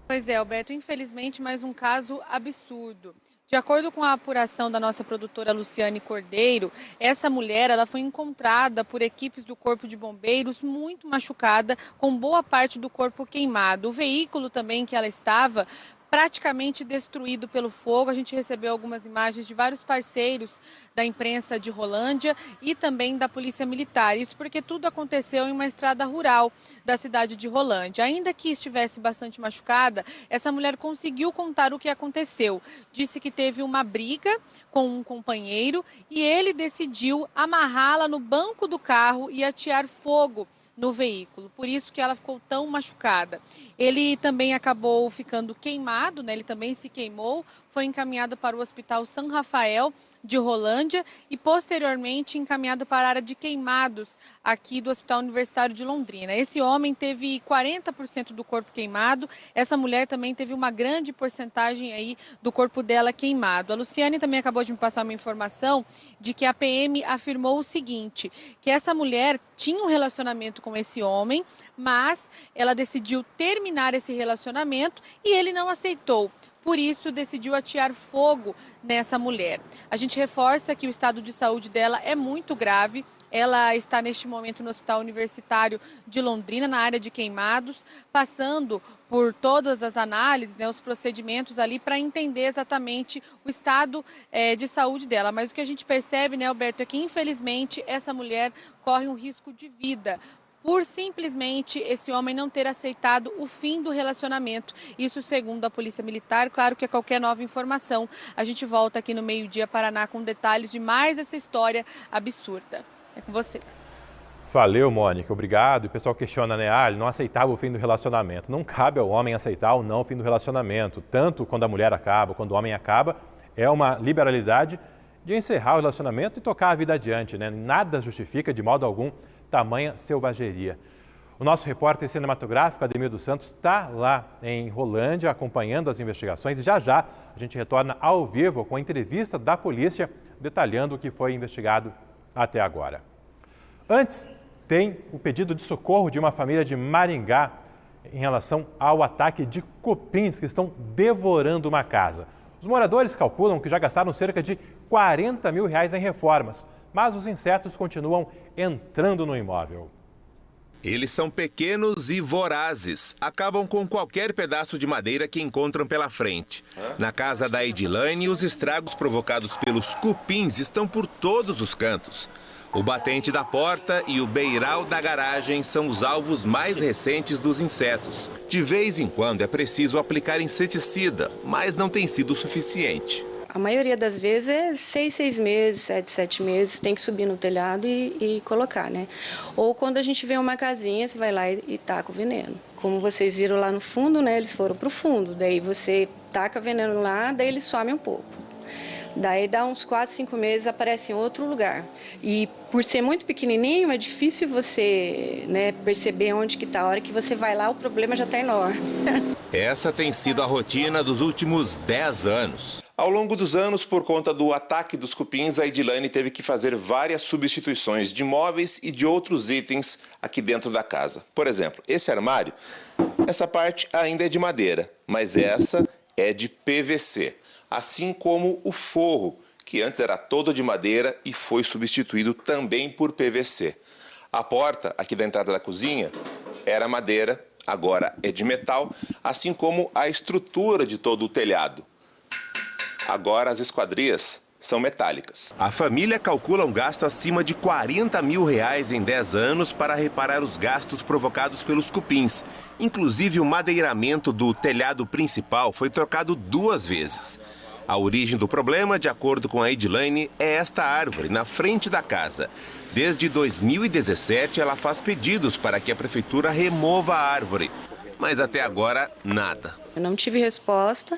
Pois é, Alberto, infelizmente mais um caso absurdo. De acordo com a apuração da nossa produtora Luciane Cordeiro, essa mulher ela foi encontrada por equipes do Corpo de Bombeiros muito machucada, com boa parte do corpo queimado. O veículo também que ela estava praticamente destruído pelo fogo. A gente recebeu algumas imagens de vários parceiros da imprensa de Rolândia e também da Polícia Militar. Isso porque tudo aconteceu em uma estrada rural da cidade de Rolândia. Ainda que estivesse bastante machucada, essa mulher conseguiu contar o que aconteceu. Disse que teve uma briga com um companheiro e ele decidiu amarrá-la no banco do carro e atear fogo no veículo, por isso que ela ficou tão machucada. Ele também acabou ficando queimado, né? Ele também se queimou, foi encaminhado para o Hospital São Rafael de Rolândia e posteriormente encaminhado para a área de queimados aqui do Hospital Universitário de Londrina. Esse homem teve 40% do corpo queimado, essa mulher também teve uma grande porcentagem aí do corpo dela queimado. A Luciane também acabou de me passar uma informação de que a PM afirmou o seguinte, que essa mulher tinha um relacionamento com esse homem, mas ela decidiu terminar esse relacionamento e ele não aceitou. Por isso, decidiu atear fogo nessa mulher. A gente reforça que o estado de saúde dela é muito grave. Ela está neste momento no Hospital Universitário de Londrina, na área de queimados, passando por todas as análises, né, os procedimentos ali para entender exatamente o estado de saúde dela. Mas o que a gente percebe, né, Alberto, é que infelizmente essa mulher corre um risco de vida por simplesmente esse homem não ter aceitado o fim do relacionamento. Isso segundo a Polícia Militar. Claro que a qualquer nova informação, a gente volta aqui no Meio Dia Paraná com detalhes de mais essa história absurda. É com você. Valeu, Mônica, obrigado. E o pessoal questiona, né? Ele não aceitava o fim do relacionamento. Não cabe ao homem aceitar ou não o fim do relacionamento. Tanto quando a mulher acaba, quando o homem acaba, é uma liberalidade de encerrar o relacionamento e tocar a vida adiante, né? Nada justifica, de modo algum, tamanha selvageria. O nosso repórter cinematográfico, Ademir dos Santos, está lá em Rolândia acompanhando as investigações e já a gente retorna ao vivo com a entrevista da polícia detalhando o que foi investigado até agora. Antes, tem o pedido de socorro de uma família de Maringá em relação ao ataque de cupins que estão devorando uma casa. Os moradores calculam que já gastaram cerca de 40 mil reais em reformas, mas os insetos continuam entrando no imóvel. Eles são pequenos e vorazes. Acabam com qualquer pedaço de madeira que encontram pela frente. Na casa da Edilane, os estragos provocados pelos cupins estão por todos os cantos. O batente da porta e o beiral da garagem são os alvos mais recentes dos insetos. De vez em quando é preciso aplicar inseticida, mas não tem sido suficiente. A maioria das vezes é 6 meses, 7 meses, tem que subir no telhado e colocar, né? Ou quando a gente vê uma casinha, você vai lá e taca o veneno. Como vocês viram lá no fundo, né? Eles foram pro fundo, daí você taca veneno lá, daí eles somem um pouco. Daí dá uns 4, 5 meses, aparece em outro lugar. E por ser muito pequenininho, é difícil você, né, perceber onde que tá. A hora que você vai lá, o problema já está enorme. Essa tem sido a rotina dos últimos 10 anos. Ao longo dos anos, por conta do ataque dos cupins, a Edilane teve que fazer várias substituições de móveis e de outros itens aqui dentro da casa. Por exemplo, esse armário, essa parte ainda é de madeira, mas essa é de PVC. Assim como o forro, que antes era todo de madeira e foi substituído também por PVC. A porta aqui da entrada da cozinha era madeira, agora é de metal, assim como a estrutura de todo o telhado. Agora as esquadrias são metálicas. A família calcula um gasto acima de 40 mil reais em 10 anos para reparar os gastos provocados pelos cupins. Inclusive o madeiramento do telhado principal foi trocado 2 vezes. A origem do problema, de acordo com a Edilane, é esta árvore na frente da casa. Desde 2017 ela faz pedidos para que a prefeitura remova a árvore, mas até agora nada. Eu não tive resposta.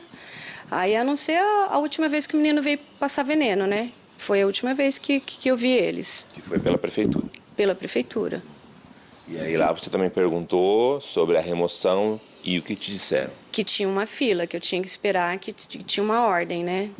Aí, a não ser a última vez que o menino veio passar veneno, né? Foi a última vez que eu vi eles. Que foi pela prefeitura? Pela prefeitura. E aí lá você também perguntou sobre a remoção e o que te disseram? Que tinha uma fila, que eu tinha que esperar, que tinha uma ordem, né?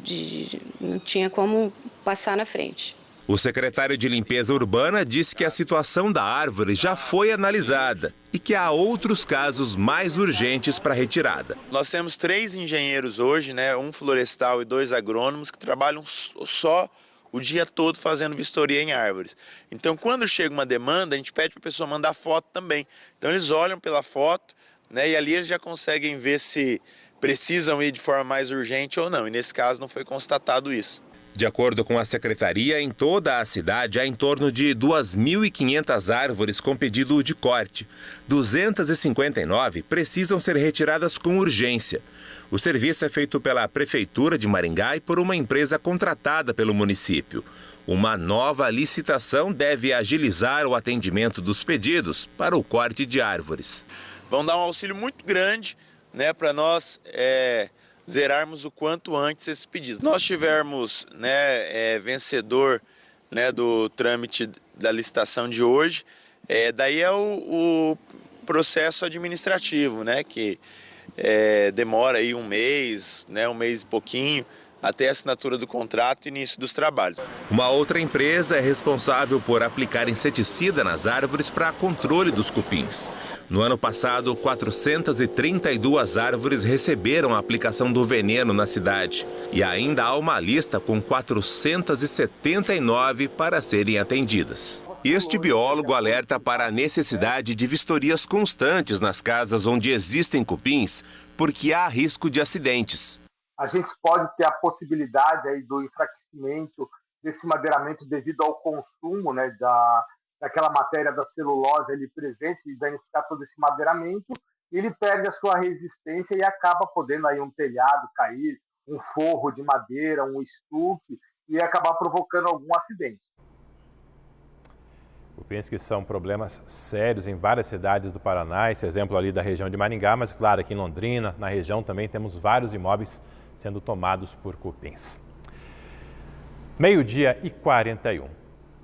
Não tinha como passar na frente. O secretário de Limpeza Urbana disse que a situação da árvore já foi analisada e que há outros casos mais urgentes para retirada. Nós temos 3 engenheiros hoje, né, um florestal e 2 agrônomos que trabalham só o dia todo fazendo vistoria em árvores. Então, quando chega uma demanda, a gente pede para a pessoa mandar foto também. Então, eles olham pela foto, né, e ali eles já conseguem ver se precisam ir de forma mais urgente ou não. E nesse caso não foi constatado isso. De acordo com a secretaria, em toda a cidade há em torno de 2.500 árvores com pedido de corte. 259 precisam ser retiradas com urgência. O serviço é feito pela Prefeitura de Maringá e por uma empresa contratada pelo município. Uma nova licitação deve agilizar o atendimento dos pedidos para o corte de árvores. Vão dar um auxílio muito grande, né, para nós zerarmos o quanto antes esse pedido. Nós tivermos, né, vencedor, né, do trâmite da licitação de hoje, daí é o processo administrativo, né, que demora aí um mês, né, um mês e pouquinho, até a assinatura do contrato e início dos trabalhos. Uma outra empresa é responsável por aplicar inseticida nas árvores para controle dos cupins. No ano passado, 432 árvores receberam a aplicação do veneno na cidade. E ainda há uma lista com 479 para serem atendidas. Este biólogo alerta para a necessidade de vistorias constantes nas casas onde existem cupins, porque há risco de acidentes. A gente pode ter a possibilidade aí do enfraquecimento desse madeiramento devido ao consumo, né, daquela matéria da celulose ali presente e danificar todo esse madeiramento. Ele perde a sua resistência e acaba podendo aí um telhado cair, um forro de madeira, um estuque e acabar provocando algum acidente. Cupins que são problemas sérios em várias cidades do Paraná, esse exemplo ali da região de Maringá, mas claro, aqui em Londrina, na região também temos vários imóveis sendo tomados por cupins. 12h41.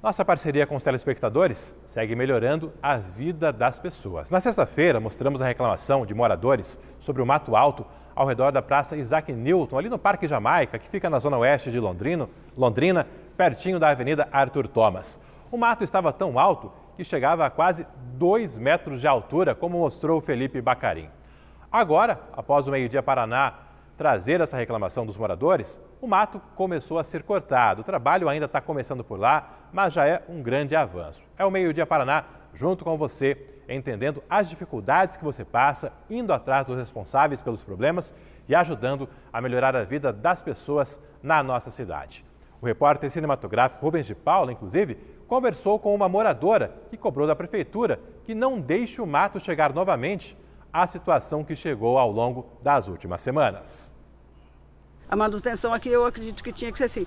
Nossa parceria com os telespectadores segue melhorando a vida das pessoas. Na sexta-feira, mostramos a reclamação de moradores sobre o mato alto ao redor da Praça Isaac Newton, ali no Parque Jamaica, que fica na zona oeste de Londrina, pertinho da Avenida Arthur Thomas. O mato estava tão alto que chegava a quase 2 metros de altura, como mostrou o Felipe Bacarim. Agora, após o Meio Dia Paraná trazer essa reclamação dos moradores, o mato começou a ser cortado. O trabalho ainda está começando por lá, mas já é um grande avanço. É o Meio Dia Paraná, junto com você, entendendo as dificuldades que você passa, indo atrás dos responsáveis pelos problemas e ajudando a melhorar a vida das pessoas na nossa cidade. O repórter cinematográfico Rubens de Paula, inclusive, conversou com uma moradora que cobrou da prefeitura que não deixe o mato chegar novamente à situação que chegou ao longo das últimas semanas. A manutenção aqui eu acredito que tinha que ser assim.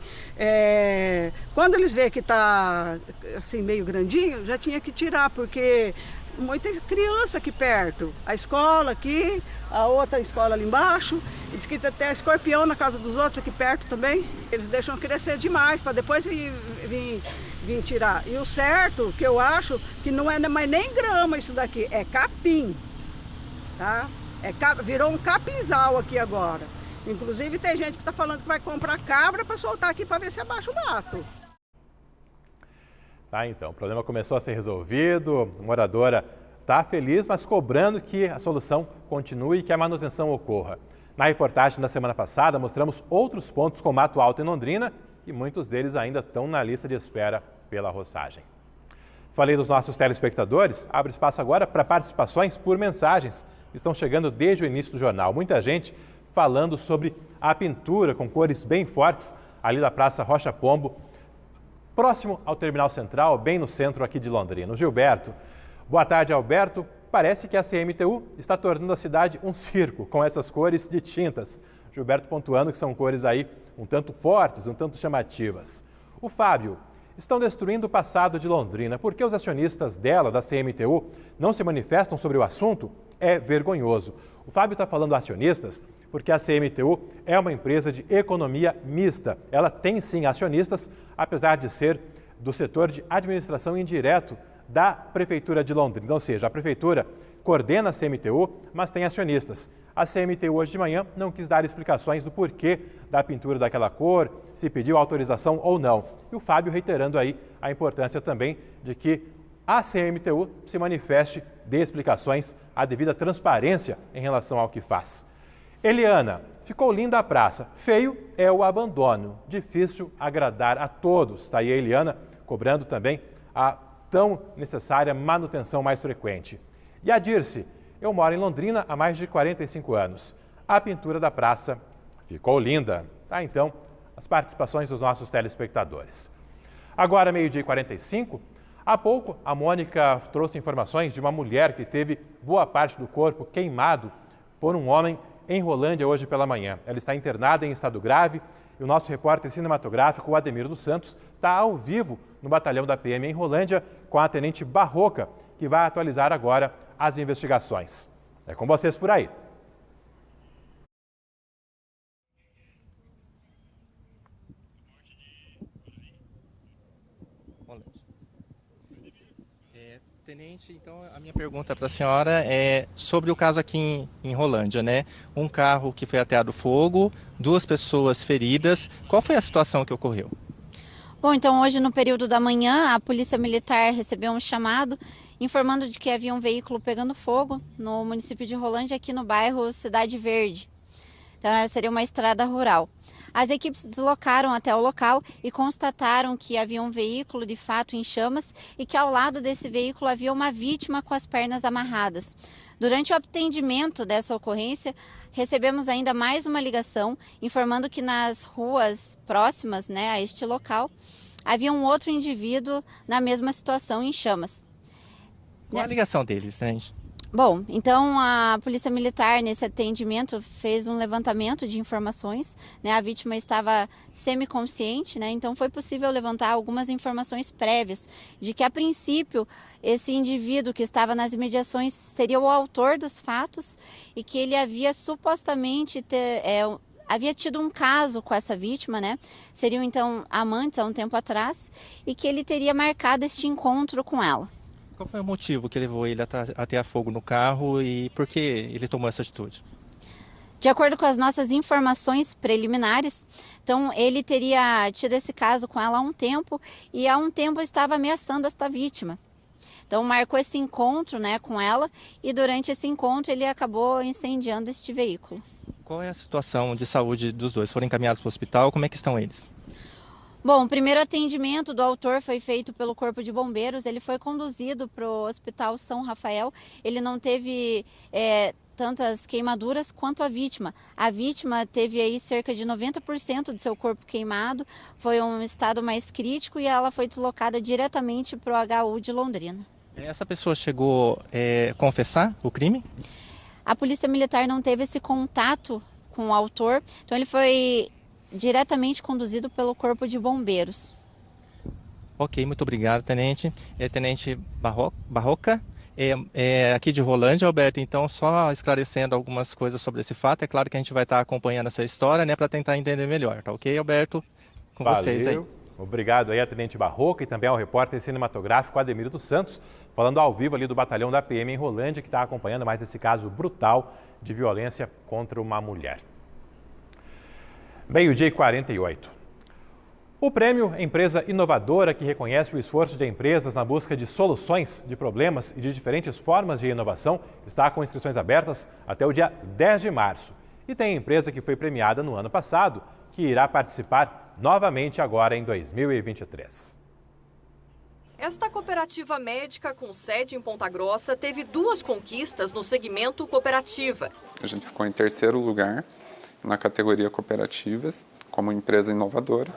Quando eles veem que está assim, meio grandinho, já tinha que tirar, porque muita criança aqui perto. A escola aqui, a outra escola ali embaixo. Diz que tem até escorpião na casa dos outros aqui perto também. Eles deixam crescer demais para depois vir tirar. E o certo, que eu acho, que não é mais nem grama isso daqui, é capim. Tá? Virou um capinzal aqui agora. Inclusive tem gente que está falando que vai comprar cabra para soltar aqui para ver se abaixa o mato. Tá, então, o problema começou a ser resolvido, a moradora está feliz, mas cobrando que a solução continue e que a manutenção ocorra. Na reportagem da semana passada, mostramos outros pontos com mato alto em Londrina e muitos deles ainda estão na lista de espera pela roçagem. Falei dos nossos telespectadores, abre espaço agora para participações por mensagens. Estão chegando desde o início do jornal. Muita gente falando sobre a pintura com cores bem fortes ali da Praça Rocha Pombo, próximo ao Terminal Central, bem no centro aqui de Londrina. O Gilberto. Boa tarde, Alberto. Parece que a CMTU está tornando a cidade um circo com essas cores de tintas. Gilberto pontuando que são cores aí um tanto fortes, um tanto chamativas. O Fábio. Estão destruindo o passado de Londrina. Por que os acionistas dela, da CMTU, não se manifestam sobre o assunto? É vergonhoso. O Fábio está falando acionistas porque a CMTU é uma empresa de economia mista. Ela tem sim acionistas, apesar de ser do setor de administração indireto da Prefeitura de Londrina. Ou seja, a Prefeitura coordena a CMTU, mas tem acionistas. A CMTU hoje de manhã não quis dar explicações do porquê da pintura daquela cor, se pediu autorização ou não. E o Fábio reiterando aí a importância também de que a CMTU se manifeste, dê explicações, a devida transparência em relação ao que faz. Eliana, ficou linda a praça, feio é o abandono, difícil agradar a todos. Está aí a Eliana cobrando também a tão necessária manutenção mais frequente. E a Dirce, eu moro em Londrina há mais de 45 anos. A pintura da praça ficou linda. Tá, então, as participações dos nossos telespectadores. Agora, 12h45, há pouco a Mônica trouxe informações de uma mulher que teve boa parte do corpo queimado por um homem em Rolândia hoje pela manhã. Ela está internada em estado grave e o nosso repórter cinematográfico, o Ademir dos Santos, está ao vivo no batalhão da PM em Rolândia com a tenente Barroca, que vai atualizar agora as investigações. É com vocês por aí. Tenente, então a minha pergunta para a senhora é sobre o caso aqui em Rolândia, né? Um carro que foi ateado fogo, 2 pessoas feridas. Qual foi a situação que ocorreu? Bom, então hoje no período da manhã a Polícia Militar recebeu um chamado informando de que havia um veículo pegando fogo no município de Rolândia, aqui no bairro Cidade Verde. Então seria uma estrada rural. As equipes deslocaram até o local e constataram que havia um veículo de fato em chamas e que ao lado desse veículo havia uma vítima com as pernas amarradas. Durante o atendimento dessa ocorrência, recebemos ainda mais uma ligação informando que nas ruas próximas, a este local havia um outro indivíduo na mesma situação em chamas. Qual a ligação deles, gente? Bom, então a Polícia Militar nesse atendimento fez um levantamento de informações, A vítima estava semiconsciente, Então foi possível levantar algumas informações prévias de que a princípio esse indivíduo que estava nas imediações seria o autor dos fatos e que ele havia supostamente havia tido um caso com essa vítima, Seriam então amantes há um tempo atrás e que ele teria marcado este encontro com ela. Qual foi o motivo que levou ele a ter fogo no carro e por que ele tomou essa atitude? De acordo com as nossas informações preliminares, então ele teria tido esse caso com ela há um tempo e há um tempo estava ameaçando esta vítima. Então marcou esse encontro com ela e durante esse encontro ele acabou incendiando este veículo. Qual é a situação de saúde dos dois? Foram encaminhados para o hospital? Como é que estão eles? Bom, o primeiro atendimento do autor foi feito pelo Corpo de Bombeiros. Ele foi conduzido para o Hospital São Rafael. Ele não teve tantas queimaduras quanto a vítima. A vítima teve aí cerca de 90% do seu corpo queimado. Foi um estado mais crítico e ela foi deslocada diretamente para o HU de Londrina. Essa pessoa chegou a confessar o crime? A Polícia Militar não teve esse contato com o autor, então ele foi diretamente conduzido pelo Corpo de Bombeiros. Ok, muito obrigado, Tenente. Tenente Barroca, aqui de Rolândia, Alberto. Então, só esclarecendo algumas coisas sobre esse fato. É claro que a gente vai estar acompanhando essa história, né, para tentar entender melhor, tá ok, Alberto? Com vocês aí. Obrigado aí a Tenente Barroca e também ao repórter cinematográfico Ademir dos Santos, falando ao vivo ali do batalhão da PM em Rolândia, que está acompanhando mais esse caso brutal de violência contra uma mulher. Meio-dia e 48. O prêmio Empresa Inovadora, que reconhece o esforço de empresas na busca de soluções de problemas e de diferentes formas de inovação, está com inscrições abertas até o dia 10 de março. E tem empresa que foi premiada no ano passado, que irá participar novamente agora em 2023. Esta cooperativa médica com sede em Ponta Grossa teve 2 conquistas no segmento cooperativa. A gente ficou em 3º lugar na categoria cooperativas, como empresa inovadora,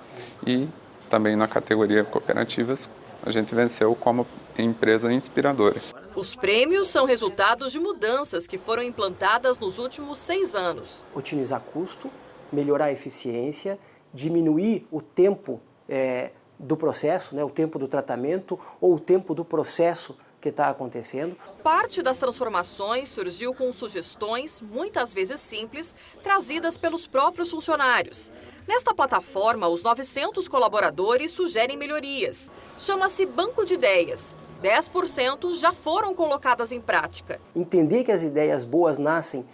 e também na categoria cooperativas a gente venceu como empresa inspiradora. Os prêmios são resultados de mudanças que foram implantadas nos últimos 6 anos. Otimizar custo, melhorar a eficiência, diminuir o tempo do processo, né, o tempo do tratamento ou o tempo do processo que está acontecendo. Parte das transformações surgiu com sugestões, muitas vezes simples, trazidas pelos próprios funcionários. Nesta plataforma, os 900 colaboradores sugerem melhorias. Chama-se Banco de Ideias. 10% já foram colocadas em prática. Entender que as ideias boas nascem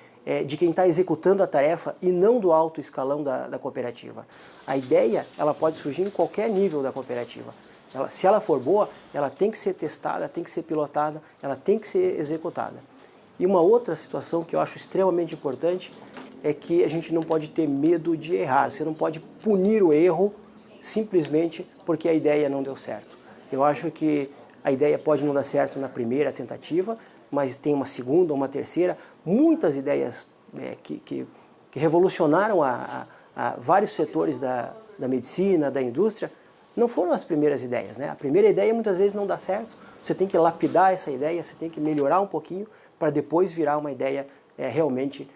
de quem está executando a tarefa e não do alto escalão da cooperativa. A ideia ela pode surgir em qualquer nível da cooperativa. Se ela for boa, ela tem que ser testada, tem que ser pilotada, ela tem que ser executada. E uma outra situação que eu acho extremamente importante é que a gente não pode ter medo de errar. Você não pode punir o erro simplesmente porque a ideia não deu certo. Eu acho que a ideia pode não dar certo na primeira tentativa, mas tem uma segunda ou uma terceira. Muitas ideias que revolucionaram vários setores da medicina, da indústria, não foram as primeiras ideias, né? A primeira ideia muitas vezes não dá certo. Você tem que lapidar essa ideia, você tem que melhorar um pouquinho para depois virar uma ideia realmente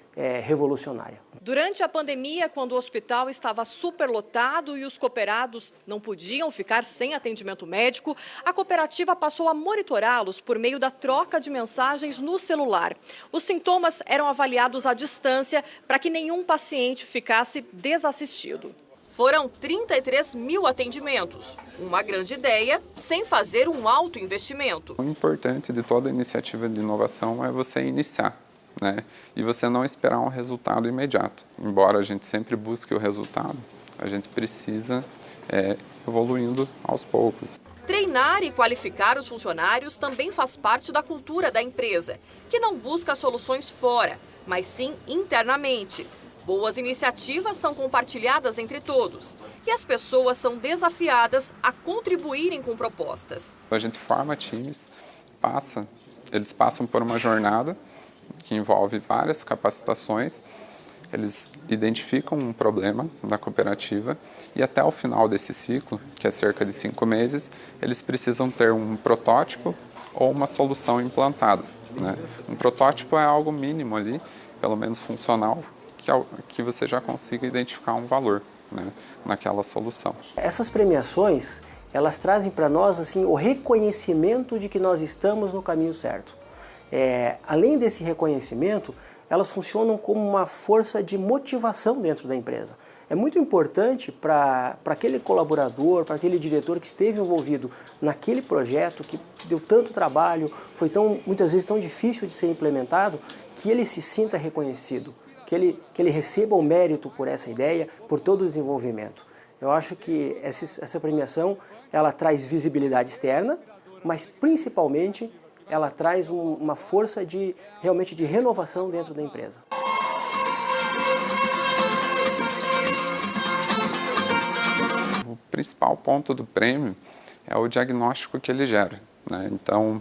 revolucionária. Durante a pandemia, quando o hospital estava superlotado e os cooperados não podiam ficar sem atendimento médico, a cooperativa passou a monitorá-los por meio da troca de mensagens no celular. Os sintomas eram avaliados à distância para que nenhum paciente ficasse desassistido. Foram 33 mil atendimentos, uma grande ideia, sem fazer um alto investimento. O importante de toda iniciativa de inovação é você iniciar, né? E você não esperar um resultado imediato. Embora a gente sempre busque o resultado, a gente precisa evoluindo aos poucos. Treinar e qualificar os funcionários também faz parte da cultura da empresa, que não busca soluções fora, mas sim internamente. Boas iniciativas são compartilhadas entre todos e as pessoas são desafiadas a contribuírem com propostas. A gente forma times, eles passam por uma jornada que envolve várias capacitações, eles identificam um problema da cooperativa e até o final desse ciclo, que é cerca de 5 meses, eles precisam ter um protótipo ou uma solução implantada, né? Um protótipo é algo mínimo ali, pelo menos funcional, que você já consiga identificar um valor, né, naquela solução. Essas premiações, elas trazem para nós assim, o reconhecimento de que nós estamos no caminho certo. Além desse reconhecimento, elas funcionam como uma força de motivação dentro da empresa. É muito importante para aquele colaborador, para aquele diretor que esteve envolvido naquele projeto, que deu tanto trabalho, foi muitas vezes tão difícil de ser implementado, que ele se sinta reconhecido. Que ele receba o mérito por essa ideia, por todo o desenvolvimento. Eu acho que essa premiação ela traz visibilidade externa, mas principalmente ela traz uma força realmente de renovação dentro da empresa. principal ponto do prêmio é o diagnóstico que ele gera, né? Então,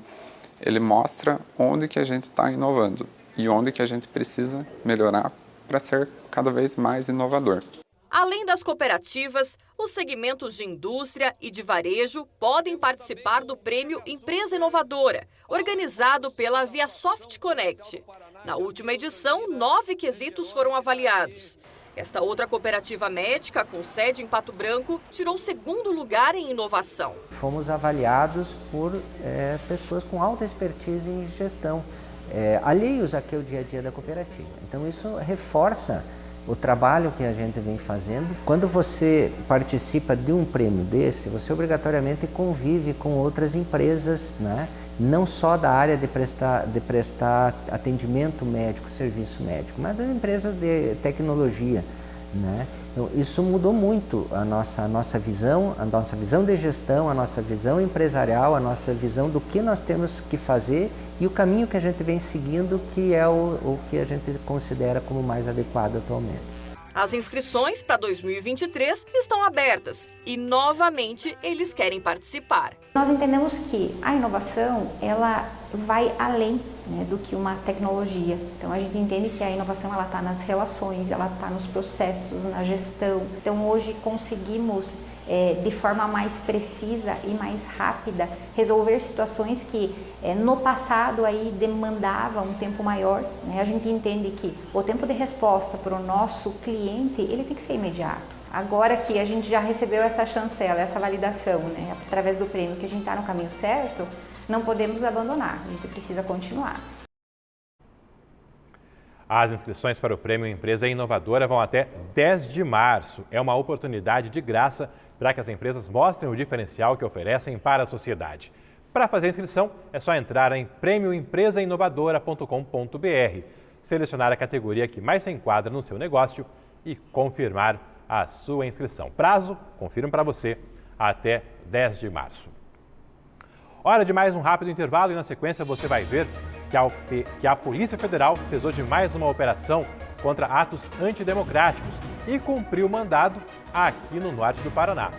ele mostra onde que a gente está inovando e onde que a gente precisa melhorar para ser cada vez mais inovador. Além das cooperativas, os segmentos de indústria e de varejo podem participar do prêmio Empresa Inovadora, organizado pela ViaSoft Connect. Na última edição, 9 quesitos foram avaliados. Esta outra cooperativa médica, com sede em Pato Branco, tirou o segundo lugar em inovação. Fomos avaliados por pessoas com alta expertise em gestão, alheios aqui ao dia a dia da cooperativa. Então isso reforça o trabalho que a gente vem fazendo. Quando você participa de um prêmio desse, você obrigatoriamente convive com outras empresas, né? Não só da área de prestar atendimento médico, serviço médico, mas das empresas de tecnologia, né? Então, isso mudou muito a nossa visão de gestão, a nossa visão empresarial, a nossa visão do que nós temos que fazer e o caminho que a gente vem seguindo, que é o que a gente considera como mais adequado atualmente. As inscrições para 2023 estão abertas e, novamente, eles querem participar. Nós entendemos que a inovação, ela vai além, né, do que uma tecnologia. Então, a gente entende que a inovação está nas relações, ela está nos processos, na gestão. Então, hoje conseguimos, de forma mais precisa e mais rápida, resolver situações que no passado aí demandavam um tempo maior, né? A gente entende que o tempo de resposta para o nosso cliente, ele tem que ser imediato. Agora que a gente já recebeu essa chancela, essa validação, né, através do prêmio, que a gente está no caminho certo, não podemos abandonar, a gente precisa continuar. As inscrições para o Prêmio Empresa Inovadora vão até 10 de março. É uma oportunidade de graça para que as empresas mostrem o diferencial que oferecem para a sociedade. Para fazer a inscrição, é só entrar em prêmioempresainovadora.com.br, selecionar a categoria que mais se enquadra no seu negócio e confirmar a sua inscrição. Prazo, confirmo para você, até 10 de março. Hora de mais um rápido intervalo e na sequência você vai ver que a Polícia Federal fez hoje mais uma operação contra atos antidemocráticos e cumpriu o mandado aqui no norte do Paraná.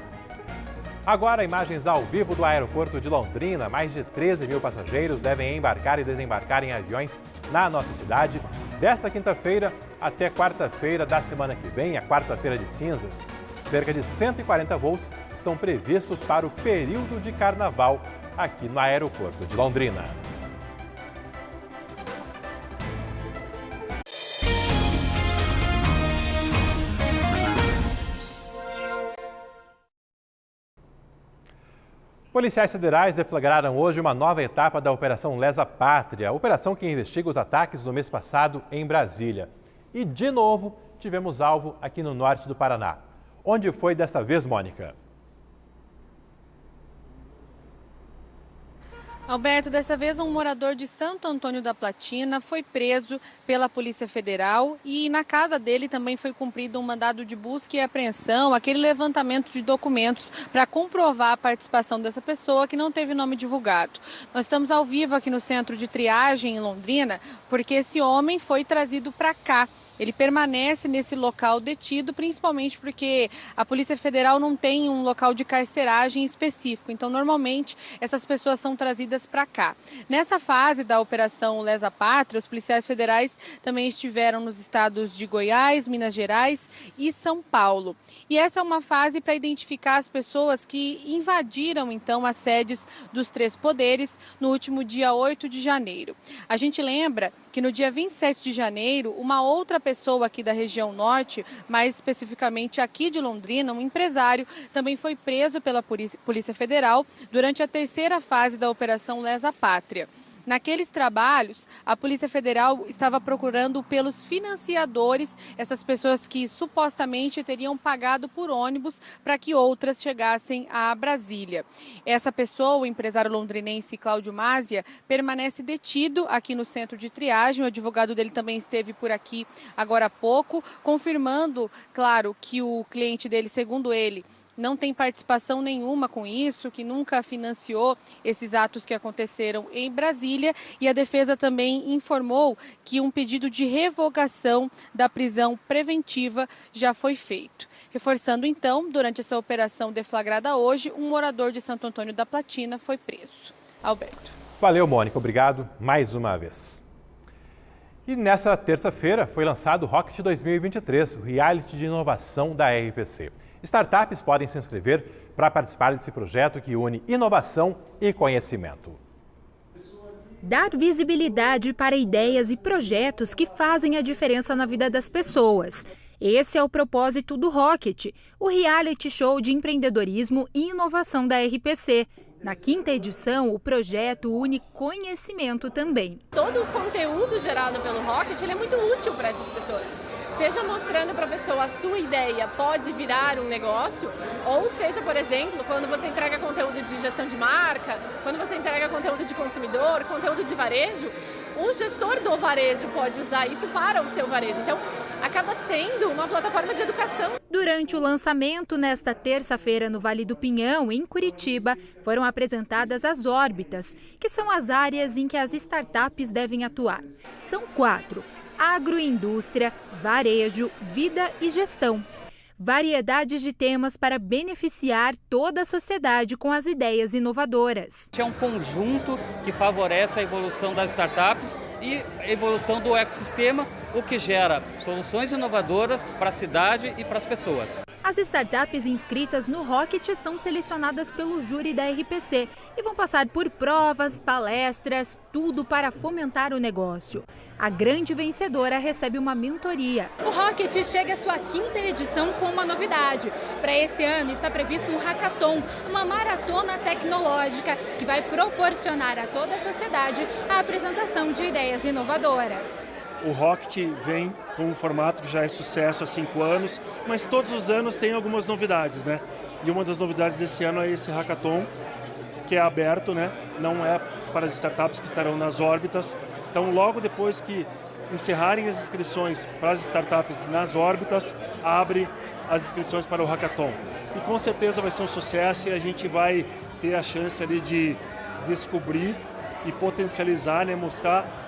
Agora, imagens ao vivo do aeroporto de Londrina. Mais de 13 mil passageiros devem embarcar e desembarcar em aviões na nossa cidade desta quinta-feira até quarta-feira da semana que vem, a quarta-feira de cinzas. Cerca de 140 voos estão previstos para o período de carnaval aqui no aeroporto de Londrina. Policiais federais deflagraram hoje uma nova etapa da Operação Lesa Pátria, operação que investiga os ataques do mês passado em Brasília. E, de novo, tivemos alvo aqui no norte do Paraná. Onde foi desta vez, Mônica? Alberto, dessa vez um morador de Santo Antônio da Platina foi preso pela Polícia Federal e na casa dele também foi cumprido um mandado de busca e apreensão, aquele levantamento de documentos para comprovar a participação dessa pessoa que não teve nome divulgado. Nós estamos ao vivo aqui no centro de triagem em Londrina porque esse homem foi trazido para cá. Ele permanece nesse local detido, principalmente porque a Polícia Federal não tem um local de carceragem específico. Então, normalmente, essas pessoas são trazidas para cá. Nessa fase da Operação Lesa Pátria, os policiais federais também estiveram nos estados de Goiás, Minas Gerais e São Paulo. E essa é uma fase para identificar as pessoas que invadiram, então, as sedes dos três poderes no último dia 8 de janeiro. A gente lembra que no dia 27 de janeiro, uma outra pessoa aqui da região norte, mais especificamente aqui de Londrina, um empresário, também foi preso pela Polícia Federal durante a terceira fase da Operação Lesa Pátria. Naqueles trabalhos, a Polícia Federal estava procurando pelos financiadores, essas pessoas que supostamente teriam pagado por ônibus para que outras chegassem a Brasília. Essa pessoa, o empresário londrinense Cláudio Mazia, permanece detido aqui no centro de triagem. O advogado dele também esteve por aqui agora há pouco, confirmando, claro, que o cliente dele, segundo ele, não tem participação nenhuma com isso, que nunca financiou esses atos que aconteceram em Brasília. E a defesa também informou que um pedido de revogação da prisão preventiva já foi feito. Reforçando então, durante essa operação deflagrada hoje, um morador de Santo Antônio da Platina foi preso. Alberto. Valeu, Mônica. Obrigado mais uma vez. E nessa terça-feira foi lançado o Rocket 2023, o reality de inovação da RPC. Startups podem se inscrever para participar desse projeto que une inovação e conhecimento. Dar visibilidade para ideias e projetos que fazem a diferença na vida das pessoas. Esse é o propósito do Rocket, o reality show de empreendedorismo e inovação da RPC. Na 5ª edição, o projeto une conhecimento também. Todo o conteúdo gerado pelo Rocket ele é muito útil para essas pessoas. Seja mostrando para a pessoa a sua ideia pode virar um negócio, ou seja, por exemplo, quando você entrega conteúdo de gestão de marca, quando você entrega conteúdo de consumidor, conteúdo de varejo, o gestor do varejo pode usar isso para o seu varejo. Então, acaba sendo uma plataforma de educação. Durante o lançamento, nesta terça-feira, no Vale do Pinhão, em Curitiba, foram apresentadas as órbitas, que são as áreas em que as startups devem atuar. São 4: agroindústria, varejo, vida e gestão. Variedades de temas para beneficiar toda a sociedade com as ideias inovadoras. É um conjunto que favorece a evolução das startups e a evolução do ecossistema, o que gera soluções inovadoras para a cidade e para as pessoas. As startups inscritas no Rocket são selecionadas pelo júri da RPC e vão passar por provas, palestras, tudo para fomentar o negócio. A grande vencedora recebe uma mentoria. O Rocket chega à sua 5ª edição com uma novidade. Para esse ano está previsto um hackathon, uma maratona tecnológica que vai proporcionar a toda a sociedade a apresentação de ideias inovadoras. O Rocket vem com um formato que já é sucesso há 5 anos, mas todos os anos tem algumas novidades, né? E uma das novidades desse ano é esse hackathon, que é aberto, né? Não é para as startups que estarão nas órbitas. Então, logo depois que encerrarem as inscrições para as startups nas órbitas, abre as inscrições para o hackathon. E com certeza vai ser um sucesso e a gente vai ter a chance ali de descobrir e potencializar, né? Mostrar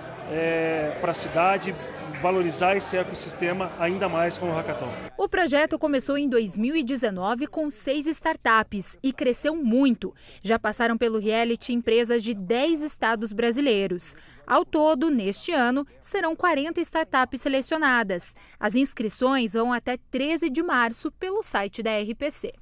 para a cidade, valorizar esse ecossistema ainda mais com o hackathon. O projeto começou em 2019 com 6 startups e cresceu muito. Já passaram pelo reality empresas de 10 estados brasileiros. Ao todo, neste ano, serão 40 startups selecionadas. As inscrições vão até 13 de março pelo site da RPC.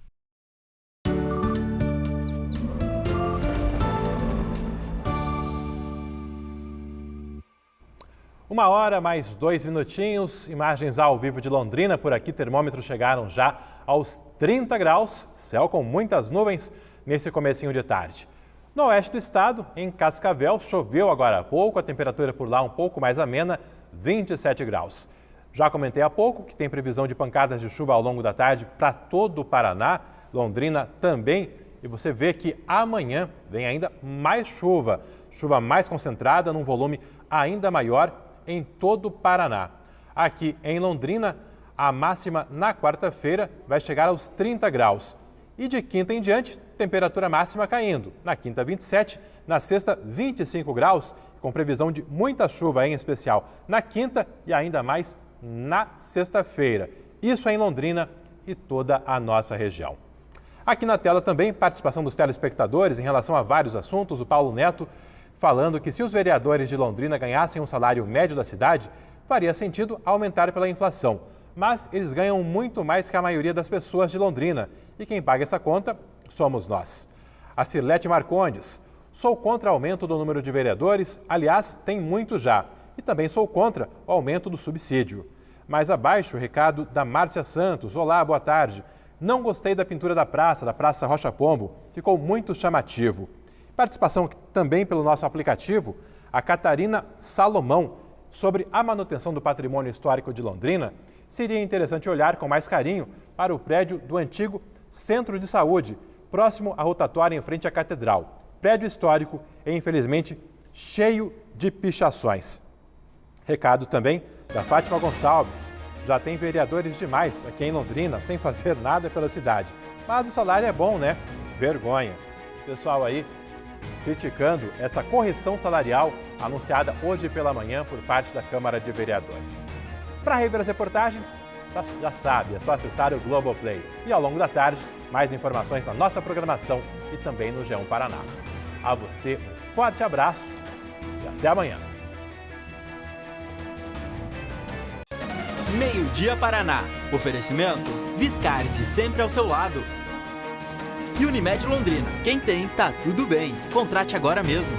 Uma hora mais 2 minutinhos, imagens ao vivo de Londrina. Por aqui, termômetros chegaram já aos 30 graus, céu com muitas nuvens nesse comecinho de tarde. No oeste do estado, em Cascavel, choveu agora há pouco, a temperatura por lá um pouco mais amena, 27 graus. Já comentei há pouco que tem previsão de pancadas de chuva ao longo da tarde para todo o Paraná, Londrina também. E você vê que amanhã vem ainda mais chuva, chuva mais concentrada num volume ainda maior em todo o Paraná. Aqui em Londrina, a máxima na quarta-feira vai chegar aos 30 graus. E de quinta em diante, temperatura máxima caindo. Na quinta, 27, na sexta, 25 graus, com previsão de muita chuva, em especial na quinta e ainda mais na sexta-feira. Isso é em Londrina e toda a nossa região. Aqui na tela também, participação dos telespectadores em relação a vários assuntos. O Paulo Neto falando que se os vereadores de Londrina ganhassem um salário médio da cidade, faria sentido aumentar pela inflação. Mas eles ganham muito mais que a maioria das pessoas de Londrina. E quem paga essa conta somos nós. A Cirlete Marcondes: sou contra o aumento do número de vereadores, aliás, tem muito já. E também sou contra o aumento do subsídio. Mais abaixo, o recado da Márcia Santos: olá, boa tarde. Não gostei da pintura da Praça Rocha Pombo, ficou muito chamativo. Participação também pelo nosso aplicativo, a Catarina Salomão, sobre a manutenção do patrimônio histórico de Londrina. Seria interessante olhar com mais carinho para o prédio do antigo Centro de Saúde, próximo à rotatória em frente à Catedral. Prédio histórico e, infelizmente, cheio de pichações. Recado também da Fátima Gonçalves. Já tem vereadores demais aqui em Londrina sem fazer nada pela cidade. Mas o salário é bom, né? Vergonha. Pessoal aí criticando essa correção salarial anunciada hoje pela manhã por parte da Câmara de Vereadores. Para rever as reportagens, já sabe, é só acessar o Globoplay. E ao longo da tarde, mais informações na nossa programação e também no G1 Paraná. A você, um forte abraço e até amanhã. Meio-dia Paraná. Oferecimento Viscardi, sempre ao seu lado. E Unimed Londrina. Quem tem, tá tudo bem. Contrate agora mesmo.